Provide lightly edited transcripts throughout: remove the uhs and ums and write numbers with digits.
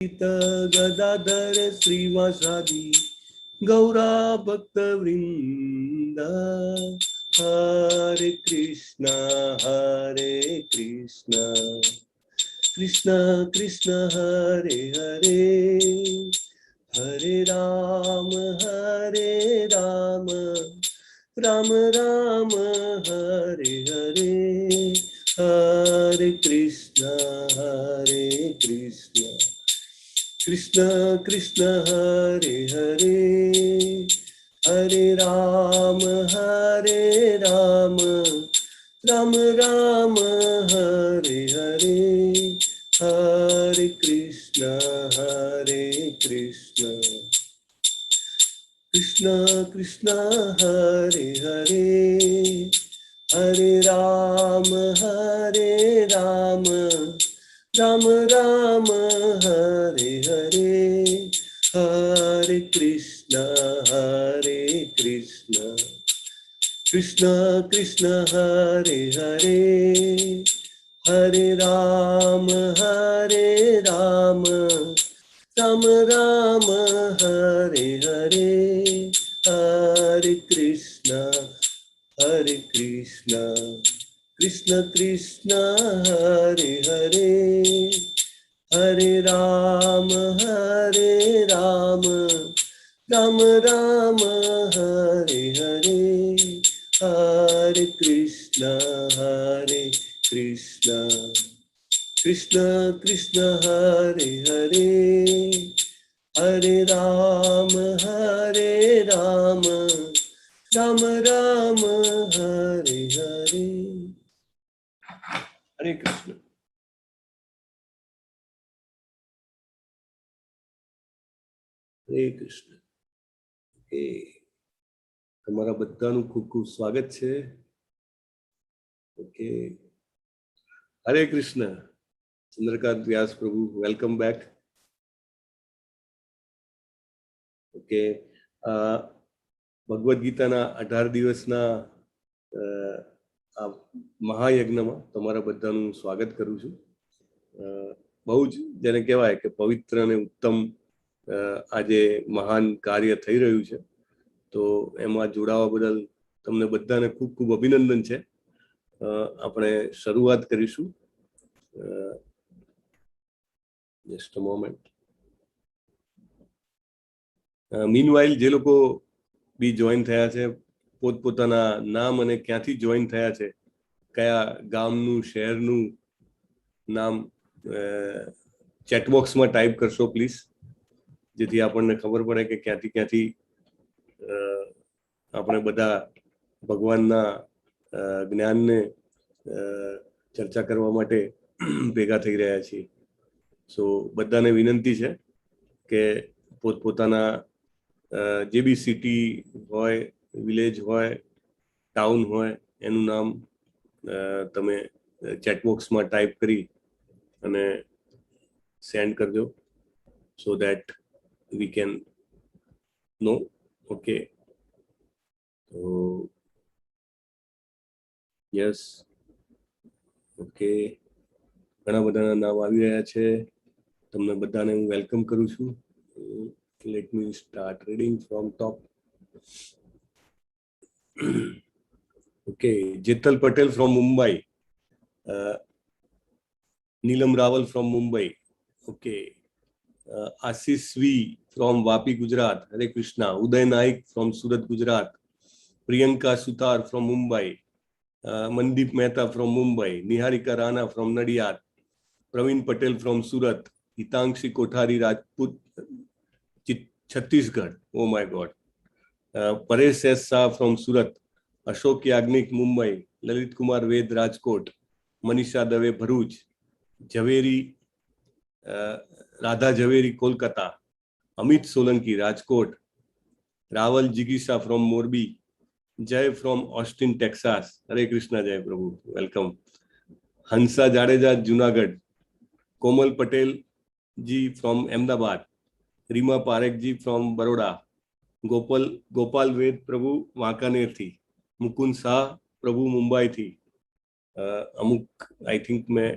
गदाधर श्रीवासादि गौरा भक्त वृंद। हरे कृष्णा कृष्णा कृष्णा हरे हरे, हरे राम राम राम हरे हरे। हरे कृष्णा कृष्णा कृष्णा हरे हरे, हरे राम राम राम हरे हरे। हरे कृष्णा कृष्णा कृष्णा हरे हरे, हरे राम राम राम हरे हरे। हरे कृष्णा कृष्णा कृष्णा हरे हरे, हरे राम राम राम हरे हरे। हरे कृष्णा कृष्णा कृष्णा हरे हरे, हरे राम राम राम हरे हरे। हरे कृष्णा कृष्णा कृष्णा हरे हरे, हरे राम राम राम हरे हरे। हरे कृष्ण। हरे कृष्ण। તમારા બધાનું ખૂબ ખૂબ સ્વાગત છે. ઓકે, હરે કૃષ્ણ. ચંદ્રકાંત વ્યાસ પ્રભુ, વેલકમ બેક. ઓકે, ભગવદ્ ગીતાના 18 દિવસના આ મહાયજ્ઞમાં તમારા બધાનું સ્વાગત કરું છું. બહુ જ જેને કહેવાય કે પવિત્ર અને ઉત્તમ આજે મહાન કાર્ય થઈ રહ્યું છે, તો એમાં જોડાવા બદલ તમને બધાને ખૂબ ખૂબ અભિનંદન છે. આપણે શરૂઆત કરીશું. Just a moment. મીનવાઇલ જે લોકો બી જોઈન થયા છે, પોતપોતાના નામ અને ક્યાંથી જોઈન થયા છે, કયા ગામનું શહેરનું નામ ચેટબોક્સમાં ટાઈપ કરશો પ્લીઝ, જેથી આપણને ખબર પડે કે ક્યાંથી આપણે બધા ભગવાનના જ્ઞાનને ચર્ચા કરવા માટે ભેગા થઈ રહ્યા છીએ. સો બધાને વિનંતી છે કે પોતપોતાના જે બી સિટી હોય, વિલેજ હોય, ટાઉન હોય, એનું નામ તમે ચેટબોક્સમાં ટાઈપ કરી અને સેન્ડ કરજો, so that we can know. Okay, તો યસ, ઓકે, ઘણા બધાના નામ આવી રહ્યા છે. તમને બધાને હું વેલકમ કરું છું. Let me start reading from top. Okay, Jetal Patel from Mumbai, Neelam Raval from Mumbai. Okay, Ashish V from Vapi Gujarat. Hare Krishna. Uday Naik from Surat Gujarat. Priyanka Sutar from Mumbai. Mandeep Mehta from Mumbai. Niharika Rana from Nadiad. Pravin Patel from Surat. Hitanshi Kothari Rajput Chhattisgarh. Oh my God. Paresh S Shah from Surat. Ashok Yagnik Mumbai. Lalit Kumar Ved Rajkot. Manisha Dave Bharuch. ઝવેરી રાધા ઝવેરી કોલકાતા. અમિત સોલંકી રાજકોટ. રાવલ જિગીસા from Morbi. Jay from Austin Texas. Hare Krishna. જય પ્રભુ, વેલકમ. હંસા જાડેજા જુનાગઢ. કોમલ પટેલ જી ફ્રોમ અમદાવાદ. રીમા પારેખજી ફ્રોમ બરોડા. ગોપાલ વેદ પ્રભુ વાંકાનેરથી. મુકુંદ શાહ પ્રભુ મુંબઈથી. અમુક આઈ થિંક મેં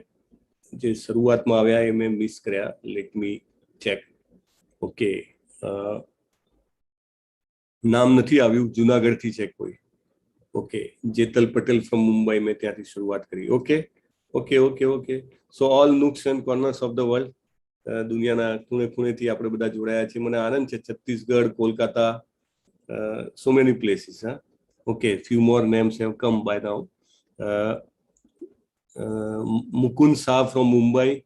જે શરૂઆતમાં આવ્યા એ મેં મિસ કર્યા. Let me check. ઓકે, નામ નથી આવ્યું, જુનાગઢથી છે કોઈ. ઓકે, જેતલ પટેલ ફ્રોમ મુંબઈ, મેં ત્યાંથી શરૂઆત કરી. Okay okay okay okay. So all nooks and corners of the world, દુનિયાના ખૂણે ખૂણેથી આપણે બધા જોડાયા છીએ. મને આનંદ છે. Chhattisgarh, Kolkata, so many places. Okay, few more names have come by now. Mukund Shah from Mumbai,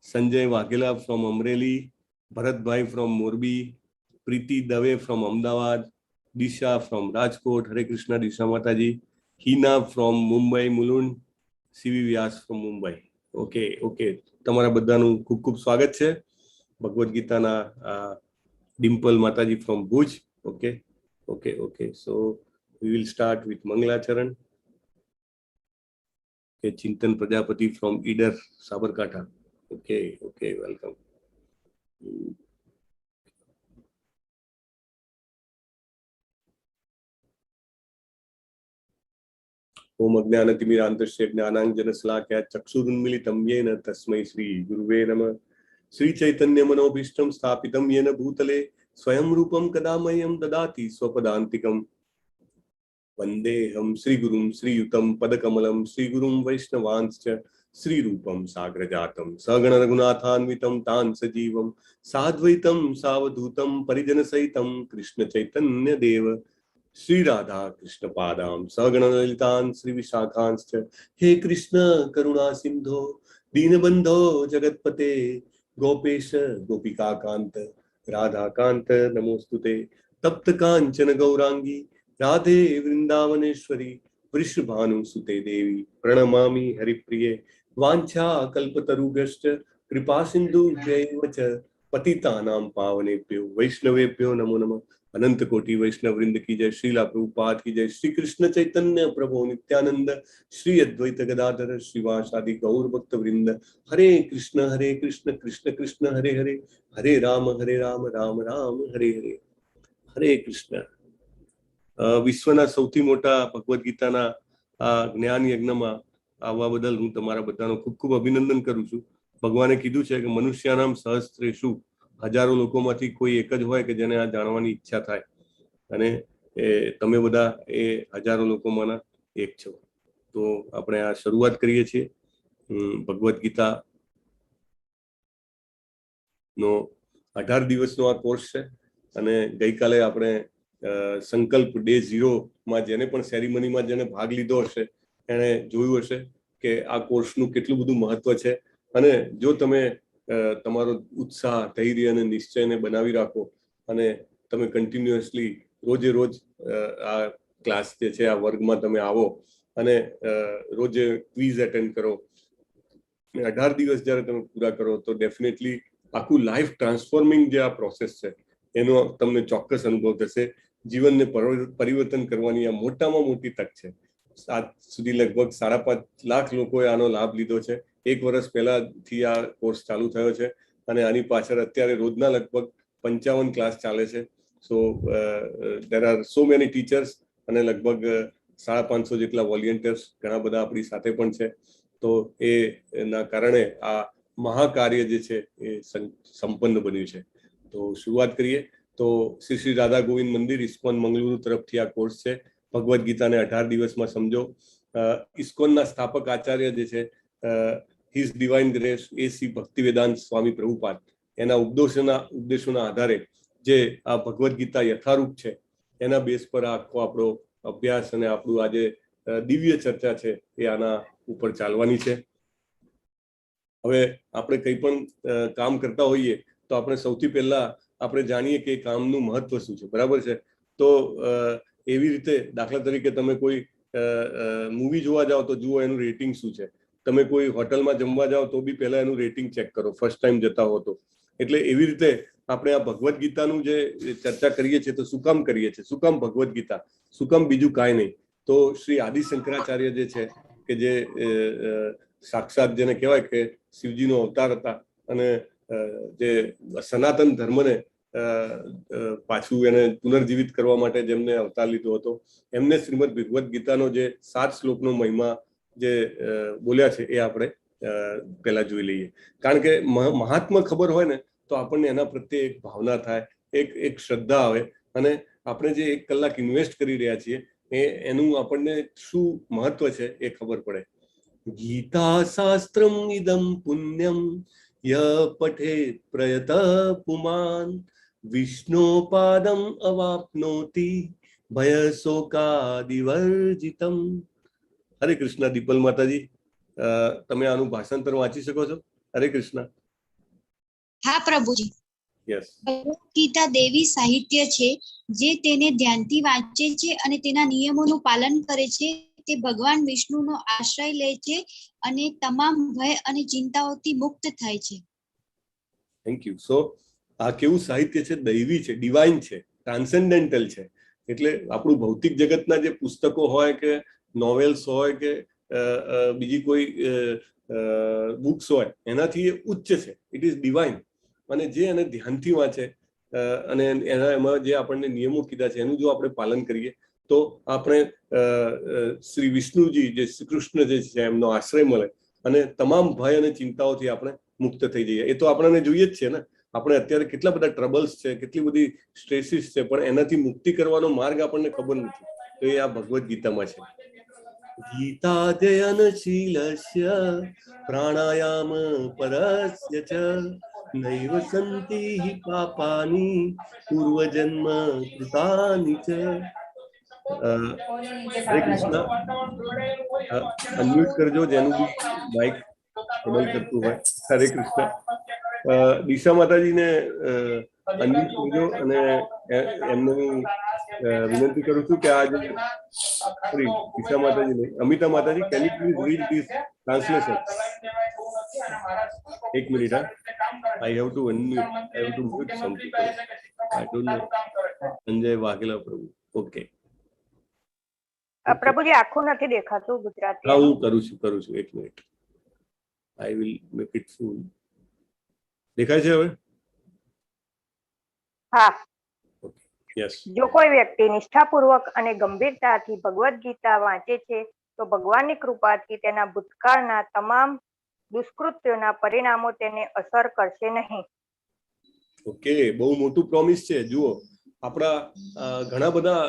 Sanjay Waghela from Amreli, Bharat Bhai from Morbi, Preeti Dave from Ahmedabad, Disha from Rajkot, Hare Krishna Disha Mataji, Hina from Mumbai, Mulund, CV Vyas from Mumbai. Okay, okay. તમારા બધાનું ખૂબ ખૂબ સ્વાગત છે ભગવદ ગીતાના ડિમ્પલ માતાજી from Bhuj. Okay. Okay, okay. So we will start with Mangalacharan. Okay, Chintan Prajapati from Idar, Sabarkantha. Okay, okay, welcome. ओम अज्ञानतिमिरान्धस्य ज्ञानाञ्जनशलाकया चक्षुरुन्मीलितं येन तस्मै श्री गुरुवे नमः. श्री चैतन्य मनोभीष्टं स्थापितं येन भूतले स्वयं रूपं कदा मह्यं ददाति स्वपदान्तिकम्. वन्देऽहं श्रीगुरुं श्रीयुतं पदकमलं श्रीगुरुं वैष्णवांश्च श्रीरूपं साग्रजातं सगण रघुनाथान्वितं तान् सजीवं साद्वैतं सावधूतं परिजनसहितं कृष्ण चैतन्य देव श्री राधा कृष्ण पादां सगण ललितान् श्री विशाखांश्च. हे कृष्ण करुणा सिंधो दीनबंधो जगतपते गोपेश गोपिकाकांत राधाकांत नमोस्तुते. तप्त कांचन गौरांगी राधे वृंदावनेश्वरी वृषभानुसुते देवी प्रणमामि हरिप्रिये. वाञ्छा कल्पतरुभ्यश्च कृपा सिन्धुभ्यैव च पतितानां पावनेभ्यो वैष्णवेभ्यो नमो नमः. अनंत कोटि वैष्णव वृंद की जय. श्रीला प्रभुपाद की जय. श्री कृष्ण चैतन्य प्रभु नित्यानंद श्री अद्वैत गदाधर श्रीवासादि गौर भक्त वृंद. हरे कृष्ण कृष्ण कृष्ण हरे हरे, हरे राम राम राम हरे हरे. हरे कृष्ण. વિશ્વના સૌથી મોટા ભગવદ ગીતાના આ જ્ઞાન યજ્ઞમાં આવવા બદલ હું તમારા બધાનો ખૂબ ખૂબ અભિનંદન કરું છું. ભગવાને કીધું છે કે મનુષ્યાનામ સહસ્ત્રેષુ, હજારો લોકોમાંથી કોઈ એક જ હોય કે જેને આ જાણવાની ઈચ્છા થાય, અને તમે બધા એ હજારો લોકોમાંના એક છો. તો આપણે આ શરૂઆત કરીએ છીએ. ભગવદ ગીતા નો 18 દિવસનો આ કોર્સ છે, અને ગઈકાલે આપણે સંકલ્પ ડે 0 માં જેને પણ સેરેમનીમાં જેને ભાગ લીધો હશે એને જોયું હશે કે આ કોર્સનું કેટલું બધું મહત્વ છે. અને જો તમે તમારો ઉત્સાહ, ધૈર્ય અને નિશ્ચયને બનાવી રાખો અને તમે કન્ટિન્યુઅસલી રોજે રોજ આ ક્લાસ જે છે આ વર્ગમાં તમે આવો અને રોજે ક્વિઝ એટેન્ડ કરો, 18 દિવસ જ્યારે તમે પૂરા કરો તો ડેફિનેટલી આખું લાઈફ ટ્રાન્સફોર્મિંગ જે આ પ્રોસેસ છે એનો તમને ચોક્કસ અનુભવ થશે. જીવનને પરિવર્તન કરવાની આ મોટામાં મોટી તક છે. આજ સુધી લગભગ 5.5 લાખ લોકોએ આનો લાભ લીધો છે. 1 વર્ષ પહેલાથી આ કોર્સ ચાલુ થયો છે અને આની પાછળ અત્યારે રોજના લગભગ 55 ક્લાસ ચાલે છે. So there are so many teachers અને લગભગ 550 જેટલા વોલેન્ટિયર્સ ઘણા બધા આપણી સાથે પણ છે. તો એના કારણે આ મહાકાર્ય જે છે એ સંપન્ન બન્યું છે. તો શરૂઆત કરીએ. તો શ્રી શ્રી રાધા ગોવિંદ મંદિર ઇસ્કોન મંગલુરુ તરફથી આ કોર્સ છે. ભગવદ ગીતાને 18 દિવસમાં સમજો. ઇસ્કોનના સ્થાપક આચાર્ય જે છે his divine grace AC Bhaktivedanta Swami Prabhupada, એના ઉપદેશોના આધારે જે આ ભગવદ ગીતા યથારૂપ છે એના બેઝ પર આખો આપણો અભ્યાસ અને આપણું આજે દિવ્ય ચર્ચા છે એ આના ઉપર ચાલવાની છે. હવે આપણે કંઈ પણ કામ કરતા હોઈએ તો આપણે સૌથી પહેલા આપણે જાણીએ કે કામનું મહત્વ શું છે, બરાબર છે? તો એવી રીતે દાખલા તરીકે તમે કોઈ મૂવી જોવા જાઓ તો જુઓ એનું રેટિંગ શું છે. તમે કોઈ હોટલમાં જમવા જાઓ તો બી પહેલા એનું રેટિંગ ચેક કરો, ફર્સ્ટ ટાઈમ જતા હો તો. એટલે એવી રીતે આપણે આ ભગવદ ગીતાનું જે ચર્ચા કરીએ છીએ તો શું કામ કરીએ છીએ, શું કામ ભગવદ ગીતા, શું કામ બીજું કાંઈ નહીં. તો શ્રી આદિ શંકરાચાર્ય જે છે કે જે સાક્ષાત જેને કહેવાય કે શિવજીનો અવતાર હતા અને જે સનાતન ધર્મને પાછું એને પુનર્જીવિત કરવા માટે જેમને અવતાર લીધો હતો, એમને શ્રીમદ ભગવદ ગીતાનો જે 7 શ્લોકનો મહિમા જે બોલ્યા છે એ આપણે પહેલા જોઈ લઈએ. કારણ કે મહાત્મા ખબર હોય ને તો આપણને એના પ્રત્યે એક ભાવના થાય, એક શ્રદ્ધા આવે, અને આપણે જે 1 કલાક ઇન્વેસ્ટ કરી રહ્યા છીએ એનું આપણને શું મહત્વ છે એ ખબર પડે. ગીતા શાસ્ત્રમ ઇદમ પુણ્યમ ય પઠે પ્રયત પુમાન વિષ્ણુપાદમ અવાપ્નોતિ ભય શોકાદિવર્જિતમ. હરે કૃષ્ણ. દીપલ માતાજી, તમે આનું ભાષાંતર વાંચી શકો છો? હરે કૃષ્ણ. હા પ્રભુજી. યસ. ગીતા દેવી સાહિત્ય છે. જે તેને ધ્યાનથી વાંચે છે અને તેના નિયમોનું પાલન કરે છે તે ભગવાન વિષ્ણુનો આશ્રય લે છે અને તમામ ભય અને ચિંતાઓથી મુક્ત થાય છે. Thank you. સો આ કેવું સાહિત્ય છે? દૈવી છે, ડિવાઇન છે, ટ્રાન્સેન્ડેન્ટલ છે. એટલે આપણું ભૌતિક જગતના જે પુસ્તકો હોય કે નોવેલ્સ હોય કે બીજી કોઈ બુક્સ હોય એનાથી એ ઉચ્ચ છે. It is divine. અને જે એને ધ્યાનથી વાંચે અને એમાં જે આપણને નિયમો કીધા છે એનું જો આપણે પાલન કરીએ તો આપણે શ્રી વિષ્ણુજી, જે શ્રી કૃષ્ણ જે છે એમનો આશ્રય મળે અને તમામ ભય અને ચિંતાઓથી આપણે મુક્ત થઈ જઈએ. એ તો આપણને જોઈએ જ છે ને. આપણે અત્યારે કેટલા બધા ટ્રબલ્સ છે, કેટલી બધી સ્ટ્રેસીસ છે, પણ એનાથી મુક્તિ કરવાનો માર્ગ આપણને ખબર નથી. તો એ આ ભગવદ્ ગીતામાં છે. ગીતાજયનશીલસ્ય પ્રાણાયામ પરસ્ય ચ નૈવ સંતિ હિ પાપાની પૂર્વજન્મ કૃતાની ચ. હરે કૃષ્ણ. અનમ્યુટ કરજો જેનું બી માઇક ટ્રબલ કરતું હોય. હરે કૃષ્ણ. દિશા માતાજીને અનમ્યુટ કરજો અને એમને વિનંતી કરું છું કે આજે દિશા માતાજી નહીં, અમિતા માતાજી, can you please read this translation? એક minute. I have to unmute. I have to mute some people. I don't know. Sanjay Vaghela પ્રભુ. ઓકે. પ્રભુજી આખું નથી દેખાતું ગુજરાતી. હા, હું કરું છું. એક minute. I will make it full. દેખાય છે હવે? હા. યસ. જો કોઈ વ્યક્તિ નિષ્ઠાપૂર્વક અને ગંભીરતાથી ભગવદ્ ગીતા વાંચે છે તો ભગવાનની કૃપાથી તેના ભૂતકાળના તમામ દુષ્કૃત્યોના પરિણામો તેને અસર કરશે નહીં. ઓકે, બહુ મોટું પ્રોમિસ છે. જુઓ, આપણા ઘણા બધા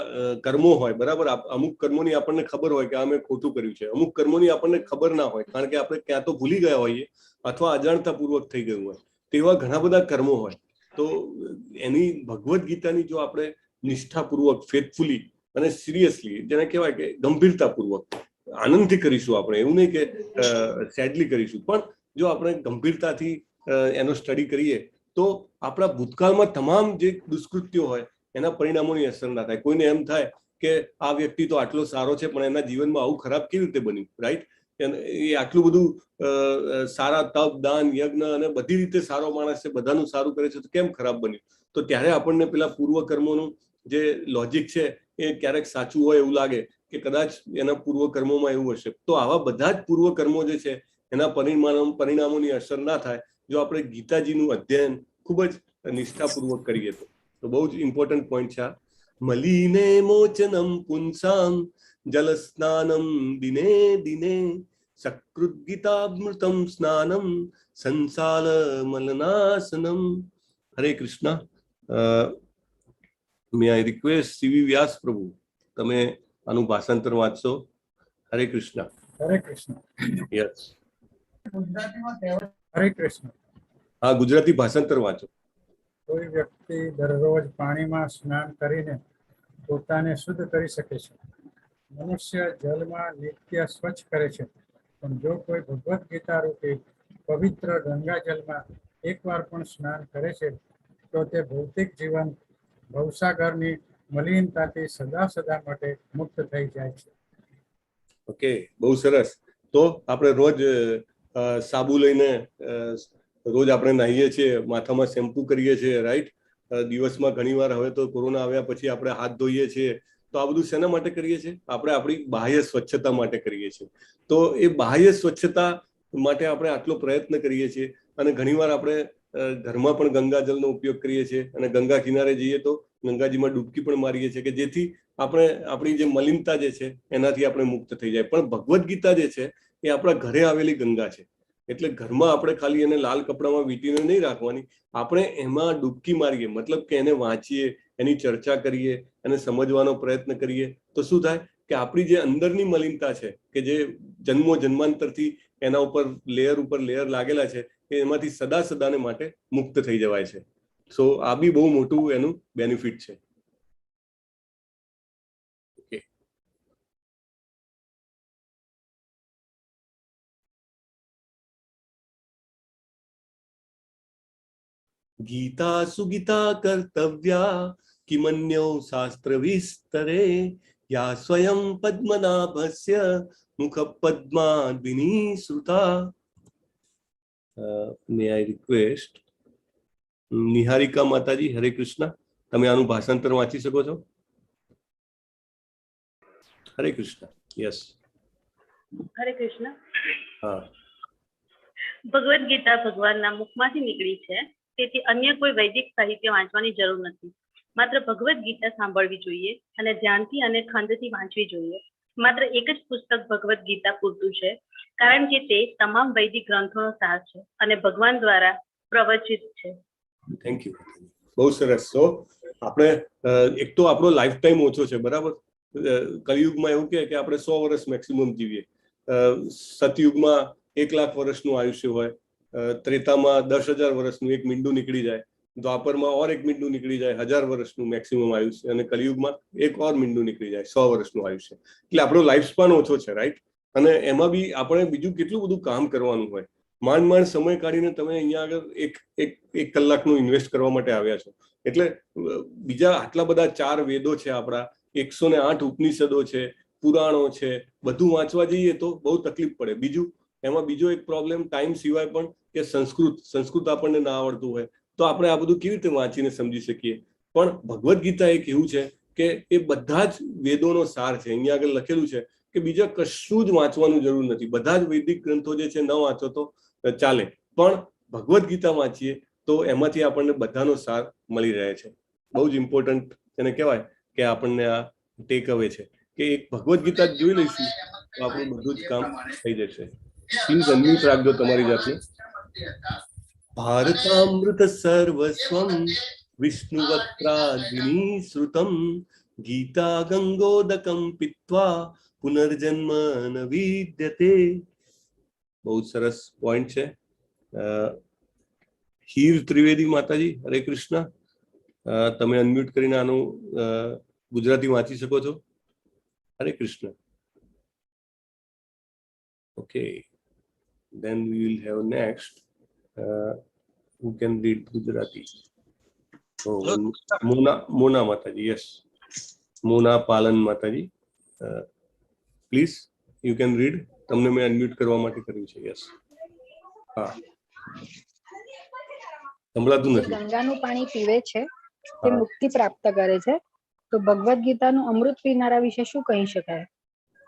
કર્મો હોય, બરાબર. અમુક કર્મોની આપણને ખબર હોય કે આ મેં ખોટું કર્યું છે, અમુક કર્મોની આપણને ખબર ના હોય કારણ કે આપણે ક્યાં તો ભૂલી ગયા હોઈએ અથવા અજાણતાપૂર્વક થઈ ગયું હોય. તેવા ઘણા બધા કર્મો હોય. તો એની ભગવદ્ ગીતાની જો આપણે નિષ્ઠાપૂર્વક, ફેથફુલી અને સિરિયસલી, જેને કહેવાય કે ગંભીરતાપૂર્વક, આનંદથી કરીશું આપણે, એવું નહીં કે સેડલી કરીશું, પણ જો આપણે ગંભીરતાથી એનો સ્ટડી કરીએ તો આપણા ભૂતકાળમાં તમામ જે દુષ્કૃત્યો હોય એના પરિણામોની અસર ના થાય. કોઈને એમ થાય કે આ વ્યક્તિ તો આટલો સારો છે પણ એના જીવનમાં આવું ખરાબ કેવી રીતે બન્યું, રાઈટ? એ આટલું બધું સારા તપ, દાન, યજ્ઞ અને બધી રીતે સારો માણસ છે, બધાનું સારું કરે છે, તો કેમ ખરાબ બન્યું? તો ત્યારે આપણને પેલા પૂર્વ કર્મોનું જે લોજિક છે એ ક્યારેક સાચું હોય એવું લાગે કે કદાચ એના પૂર્વ કર્મોમાં એવું હશે. તો આવા બધા જ પૂર્વ કર્મો જે છે એના પરિણામોની અસર ના થાય જો આપણે ગીતાજીનું અધ્યયન ખૂબ જ નિષ્ઠાપૂર્વક કરીએ તો બહુ જ ઇમ્પોર્ટન્ટ પોઈન્ટ છે આ. મલિને મોચનમ પુંસામ જલ સ્નાનમ દિને દિને સકૃત ગીતામૃતમ સ્નાનમ સંસાર મલનાસનમ. હરે કૃષ્ણ. મે આઈ રિક્વેસ્ટ સીવી વ્યાસ પ્રભુ, તમે આનું ભાષાંતર વાંચશો? હરે કૃષ્ણ. હરે કૃષ્ણ. યસ. હરે કૃષ્ણ. હા, ગુજરાતી ભાષાંતર વાંચો. કોઈ વ્યક્તિ દરરોજ પાણીમાં સ્નાન કરીને પોતાને શુદ્ધ કરી શકે છે. મનુષ્ય જલમાં નિત્ય સ્વચ્છ કરે છે, પણ જો કોઈ ભગવદ્ ગીતા રૂપી પવિત્ર ગંગાજલમાં એકવાર પણ સ્નાન કરે છે તો તે ભૌતિક જીવન ભવસાગરની મલિનતાથી સદા માટે મુક્ત થઈ જાય છે. ઓકે, બહુ સરસ. તો આપણે રોજ સાબુ લઈને રોજ આપણે નાહીએ છીએ, માથામાં શેમ્પુ કરીએ છીએ, રાઈટ? દિવસમાં ઘણીવાર, હવે તો કોરોના આવ્યા પછી આપણે હાથ ધોઈએ છીએ. તો આ બધું શેના માટે કરીએ છીએ? આપણે આપણી બાહ્ય સ્વચ્છતા માટે કરીએ છીએ. તો એ બાહ્ય સ્વચ્છતા માટે આપણે આટલો પ્રયત્ન કરીએ છીએ અને ઘણીવાર આપણે ઘરમાં પણ ગંગાજળનો ઉપયોગ કરીએ છીએ અને ગંગા કિનારે જઈએ તો ગંગાજીમાં ડૂબકી પણ મારીએ છીએ કે જેથી આપણે આપણી જે મલિનતા જે છે એનાથી આપણે મુક્ત થઈ જાય. પણ ભગવદ્ ગીતા જે છે એ આપણા ઘરે આવેલી ગંગા છે. એટલે ઘરમાં આપણે ખાલી એને લાલ કપડામાં વીંટીને નહીં રાખવાની, આપણે એમાં ડૂબકી મારીએ, મતલબ કે એને વાંચીએ, એની ચર્ચા કરીએ, એને સમજવાનો પ્રયત્ન કરીએ, તો શું થાય કે આપણી જે અંદરની મલિનતા છે કે જે જન્માંતરથી એના ઉપર લેયર લાગેલા છે એ એમાંથી સદા સદાને માટે મુક્ત થઈ જવાય છે. સો આ બી બહુ મોટું એનું બેનિફિટ છે. ગીતા સુગીતા કર્તવ્યા કિમન્યો શાસ્ત્ર વિસ્તરે યા સ્વયં પદ્મનાભસ્ય મુખ પદ્માદ્વિની શ્રુતા. મે આઈ રિક્વેસ્ટ નિહારિકા માતાજી, હરે કૃષ્ણ, તમે આનું ભાષાંતર વાંચી શકો છો? હરે કૃષ્ણ. યસ, હરે કૃષ્ણ. હા. ભગવદ ગીતા ભગવાનના મુખમાંથી નીકળી છે, તેથી અન્ય કોઈ વૈદિક સાહિત્ય વાંચવાની જરૂર નથી. માત્ર ભગવદ ગીતા સાંભળવી જોઈએ અને ધ્યાનથી અને ખંડથી વાંચવી જોઈએ. માત્ર એક જ પુસ્તક ભગવદ ગીતા પૂરતું છે, કારણ કે તે તમામ વૈદિક ગ્રંથોનો સાર છે અને ભગવાન દ્વારા પ્રવચિત છે. થેન્ક યુ, બહુ સરસ. તો આપણે એક તો આપણો લાઈફ ટાઈમ ઓછો છે, બરાબર. કલિયુગમાં એવું કે આપણે 100 વર્ષ મેક્સિમમ જીવીએ, સતયુગમાં 1 લાખ વર્ષનું આયુષ્ય હોય, ત્રેતામાં 10,000 વર્ષનું એક મીંડું નીકળી જાય, દ્વાપરમાં ઓર એક મીંડું નીકળી જાય, 1000 વર્ષનું મેક્સિમમ આયુષ્ય, અને કલિયુગમાં એક ઓર મીંડું નીકળી જાય, 100 વર્ષનું આયુષ્ય. એટલે આપણો લાઈફ સ્પાન ઓછો છે, રાઈટ. અને એમાં બી આપણે બીજું કેટલું બધું કામ કરવાનું હોય. માંડ સમય કાઢીને તમે અહીંયા આગળ એક કલાકનું ઇન્વેસ્ટ કરવા માટે આવ્યા છો. એટલે બીજા આટલા બધા 4 વેદો છે આપણા, 108 ઉપનિષદો છે, પુરાણો છે, બધું વાંચવા જઈએ તો બહુ તકલીફ પડે. એમાં બીજો એક પ્રોબ્લેમ ટાઈમ સિવાય પણ કે સંસ્કૃત આપણને ના આવડતું હોય તો આપણે આ બધું કેવી રીતે વાંચીને સમજી શકીએ. પણ ભગવદ ગીતા એક એવું છે કે એ બધા જ વેદોનો સાર છે. અહીંયા આગળ લખેલું છે કે બીજા કશું જ વાંચવાનું જરૂર નથી. બધા જ વૈદિક ગ્રંથો જે છે ન વાંચો તો ચાલે, પણ ભગવદ ગીતા વાંચીએ તો એમાંથી આપણને બધાનો સાર મળી રહે છે. બહુ જ ઇમ્પોર્ટન્ટ એને કહેવાય કે આપણને આ ટેક અવે છે કે એક ભગવદ ગીતા જોઈ લઈશું તો આપણું બધું જ કામ થઈ જશે. પ્લીઝ અનમ્યુટ રાખજો તમારી જાતને. ભારતામૃત સર્વસ્વમ વિષ્ણુવક્ત્રાગ્નિ શ્રુતમ ગીતા ગંગોદકમ પીત્વા પુનર્જન્મ ન વિદ્યતે. બહુ સરસ પોઈન્ટ છે. હીર ત્રિવેદી માતાજી, હરે કૃષ્ણ, તમે અનમ્યુટ કરીને આનું ગુજરાતી વાંચી શકો છો? હરે Krishna. Okay, then we will have next who can read Gujarati. Mona Mataji, yes, Mona Palan Mataji, please you can read. તમને મેં અનમ્યુટ કરવા માટે કર્યું છે. યસ, હા, સંભળાતું નથી. ગંગાનું પાણી પીવે છે તે મુક્તિ પ્રાપ્ત કરે છે, તો ભગવદ ગીતાનું અમૃત પીનારા વિશે શું કહી શકાય?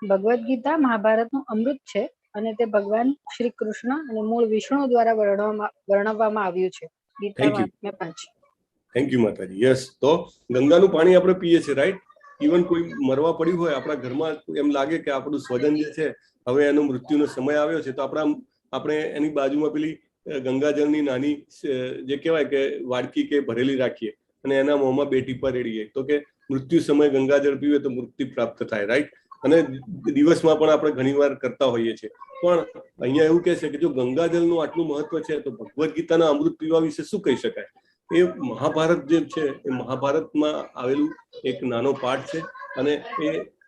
ભગવદ ગીતા મહાભારતનું અમૃત છે અને તે ભગવાન શ્રી કૃષ્ણ અને મૂળ વિષ્ણુ દ્વારા વર્ણવવામાં આવ્યું છે. ગીતા 5. થેન્ક યુ માતાજી. યસ, તો ગંગાનું પાણી આપણે પીએ છીએ, રાઈટ. ઇવન કોઈ મરવા પડ્યું હોય આપણા ઘરમાં, એમ લાગે કે આપણું સ્વજન જે છે હવે એનો મૃત્યુનો સમય આવ્યો છે, તો આપણે એની બાજુમાં પેલી ગંગાજળની નાની જે કહેવાય કે વાડકી કે ભરેલી રાખીએ અને એના મોંમાં 2 ટીપા રેડીએ, તો કે મૃત્યુ સમય ગંગાજળ પીવે તો મુક્તિ પ્રાપ્ત થાય, રાઈટ. અને દિવસમાં પણ આપણે ઘણીવાર કરતા હોઈએ છીએ. પણ અહીંયા એવું કહે છે કે જો ગંગાજળનું આટલું મહત્વ છે તો ભગવદ ગીતાના અમૃત પીવા વિશે શું કહી શકાય? એ મહાભારત જે છે એ મહાભારતમાં આવેલું એક નાનો પાઠ છે અને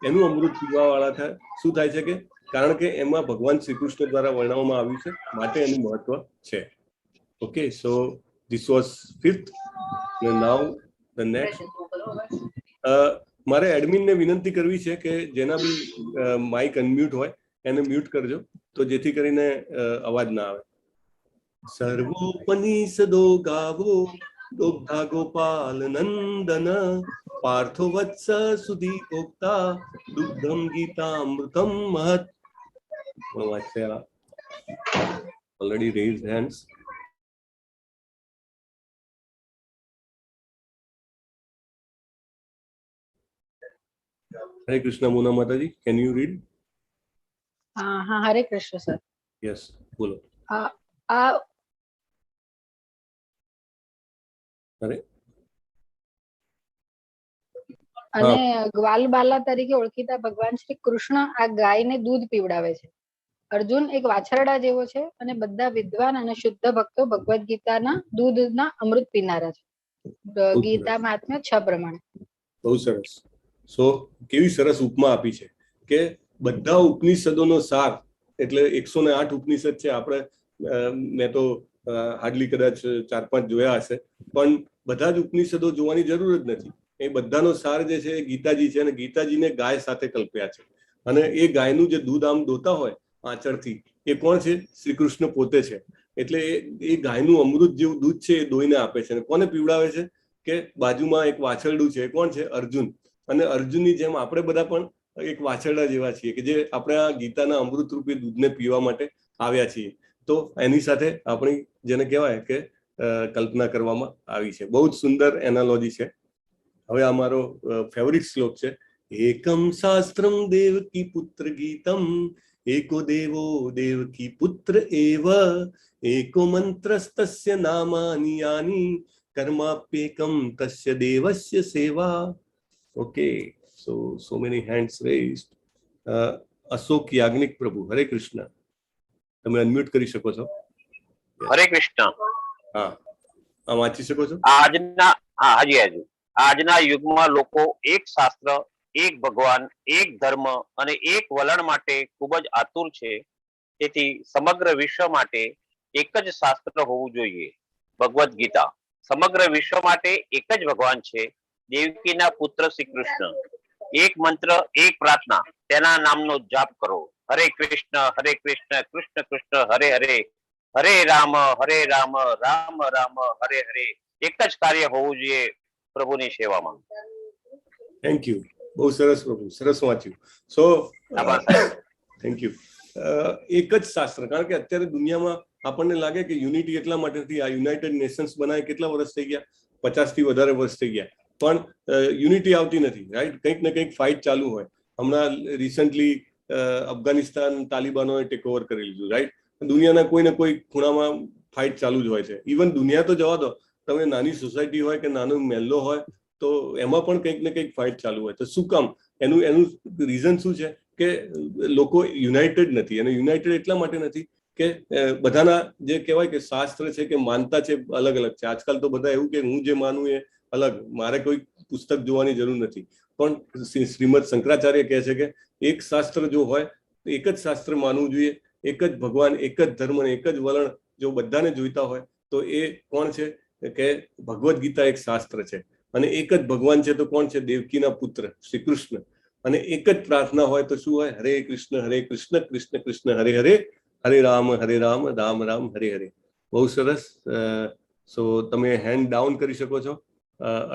એનું અમૃત પીવા વાળા શું થાય છે કે કારણ કે એમાં ભગવાન શ્રી કૃષ્ણ દ્વારા વર્ણવવામાં આવ્યું છે, માટે એનું મહત્વ છે. Okay, so this was 5th. Now the next. મારે એડમિનને વિનંતી કરવી છે કે જેના બી માઇક અનમ્યુટ હોય એને મ્યુટ કરજો, તો જેથી કરીને અવાજ ના આવે. સર્વોપનિષદો ગાવો દોગ્ધા ગોપાલ નંદન પાર્થો વત્સ સુધી ભોક્તા દુગ્ધમ ગીતામૃતમ મહત. Already raise hands. Hare Krishna. મોના માતાજી, કેન યુ રીડ? હા, હરે કૃષ્ણ સર. યસ, બોલો. આ અરે અને ગ્વાલબાલા તરીકે ઓળખીતા ભગવાન શ્રી કૃષ્ણ આ ગાયને દૂધ પીવડાવે છે. અર્જુન એક વાછરડા જેવો છે અને બધા વિદ્વાન અને શુદ્ધ ભક્તો ભગવદ ગીતાના દૂધના અમૃત પીનારા છે. ગીતા મહાત્મ્ય 6 પ્રમાણે. બહુ સરસ. કેવી સરસ ઉપમા આપી છે કે બધા ઉપનિષદોનો સાર, એટલે 108 ઉપનિષદ છે. આપણે મેં તો હાર્ડલી કદાચ 4-5 જોયા હશે, પણ બધા જ ઉપનિષદો જોવાની જરૂર જ નથી. એ બધાનો સાર જે છે એ ગીતાજી છે, અને ગીતાજીને ગાય સાથે કલ્પ્યા છે. અને એ ગાયનું જે દૂધ આમ દોતા હોય આંચળથી, એ કોણ છે? શ્રી કૃષ્ણ પોતે છે. એટલે એ ગાયનું અમૃત જેવું દૂધ છે એ દોઈને આપે છે. અને કોને પીવડાવે છે? કે બાજુમાં એક વાછરડું છે. કોણ છે? અર્જુન. અને અર્જુનની જેમ આપણે બધા પણ એક વાછરડા જેવા છીએ કે જે આપણે આ ગીતાના અમૃત રૂપી દૂધને પીવા માટે આવ્યા છીએ. તો એની સાથે આપણી જેને કહેવાય કે કલ્પના કરવામાં આવી છે. બહુ જ સુંદર એનાલોજી છે. હવે અમારો ફેવરિટ શ્લોક છે. એકમ શાસ્ત્રમ દેવકી પુત્ર ગીતમ एको देवो देवकी पुत्र एव एको मंत्रस्तस्य नामानि यानि कर्माप्येकम तस्य देवस्य सेवा. Okay, so many hands raised. Ashok Yagnik પ્રભુ, હરે કૃષ્ણ. તમે અનમ્યુટ કરી શકો છો. હરે કૃષ્ણ. હા, આ વાંચી શકો છો. આજના યુગમાં લોકો એક શાસ્ત્ર, એક ભગવાન, એક ધર્મ અને એક વલણ માટે ખૂબ જ આતુર છે. તેથી સમગ્ર વિશ્વ માટે એક જ શાસ્ત્ર હોવું જોઈએ, ભગવદ ગીતા. સમગ્ર વિશ્વ માટે એક જ ભગવાન છે, દેવકીના પુત્ર શ્રી કૃષ્ણ. એક મંત્ર, એક પ્રાર્થના, તેના નામનો જાપ કરો. હરે કૃષ્ણ કૃષ્ણ કૃષ્ણ હરે હરે, હરે રામ રામ રામ હરે હરે. એક જ કાર્ય હોવું જોઈએ, પ્રભુની સેવામાં. Thank you. બહુ સરસ પ્રભુ, સરસ વાંચ્યું. Thank you. એક જ શાસ્ત્ર, કારણ કે અત્યારે દુનિયામાં આપણને લાગે કે યુનિટી એટલા માટેથી આ યુનાઇટેડ નેશન્સ બનાવે કેટલા વર્ષ થઈ ગયા? 50 થી વધારે વર્ષ થઈ ગયા, પણ યુનિટી આવતી નથી, રાઈટ? કંઈક ને કંઈક ફાઇટ ચાલુ હોય. હમણાં રિસન્ટલી અફઘાનિસ્તાન તાલિબાનોએ ટેક ઓવર કરી લીધું, રાઈટ? દુનિયાના કોઈ ને કોઈ ખૂણામાં ફાઇટ ચાલુ જ હોય છે. ઇવન દુનિયા તો જવા દો, તમે નાની સોસાયટી હોય કે નાનો મહેલ્લો હોય તો એમાં પણ કંઈક ને કંઈક ફાઇટ ચાલુ હોય. તો શું કામ? એનું રીઝન શું છે? કે લોકો યુનાઇટેડ નથી. અને યુનાઇટેડ એટલા માટે નથી કે બધાના જે કહેવાય કે શાસ્ત્ર છે કે માનતા છે અલગ અલગ છે. આજકાલ તો બધા એવું કે હું જે માનું એ અલગ, મારે કોઈ પુસ્તક જોવાની જરૂર નથી. પણ શ્રીમદ શંકરાચાર્ય કહે છે કે એક શાસ્ત્ર જો હોય તો એક જ શાસ્ત્ર માનવું જોઈએ. એક જ ભગવાન, એક જ ધર્મ, એક જ વલણ જો બધાને જોઈતા હોય તો એ કોણ છે? કે ભગવદ ગીતા એક શાસ્ત્ર છે. અને એક જ ભગવાન છે તો કોણ છે? દેવકીના પુત્ર શ્રી કૃષ્ણ. અને એક જ પ્રાર્થના હોય તો શું હોય? હરે કૃષ્ણ કૃષ્ણ કૃષ્ણ હરે હરે, હરે રામ રામ રામ હરે હરે. બહુ સરસ. તમે હેન્ડ ડાઉન કરી શકો છો,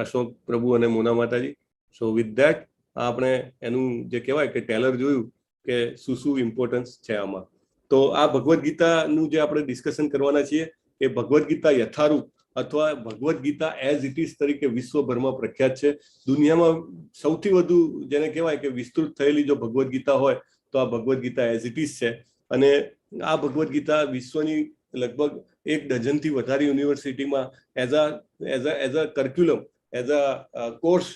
અશોક પ્રભુ અને મોના માતાજી. સો વિથ ધેટ આપણે એનું જે કહેવાય કે ટેલર જોયું કે શું ઇમ્પોર્ટન્સ છે આમાં. તો આ ભગવદ ગીતાનું જે આપણે ડિસ્કશન કરવાના છીએ એ ભગવદ ગીતા યથારૂપ અથવા Bhagavad Gita as it is તરીકે વિશ્વભરમાં પ્રખ્યાત છે. દુનિયામાં સૌથી વધુ જેને કહેવાય કે વિસ્તૃત થયેલી જો ભગવદ ગીતા હોય તો આ Bhagavad Gita as it is છે. અને આ ભગવદ ગીતા વિશ્વની લગભગ 1 ડઝનથી વધારે યુનિવર્સિટીમાં as a curriculum, as a course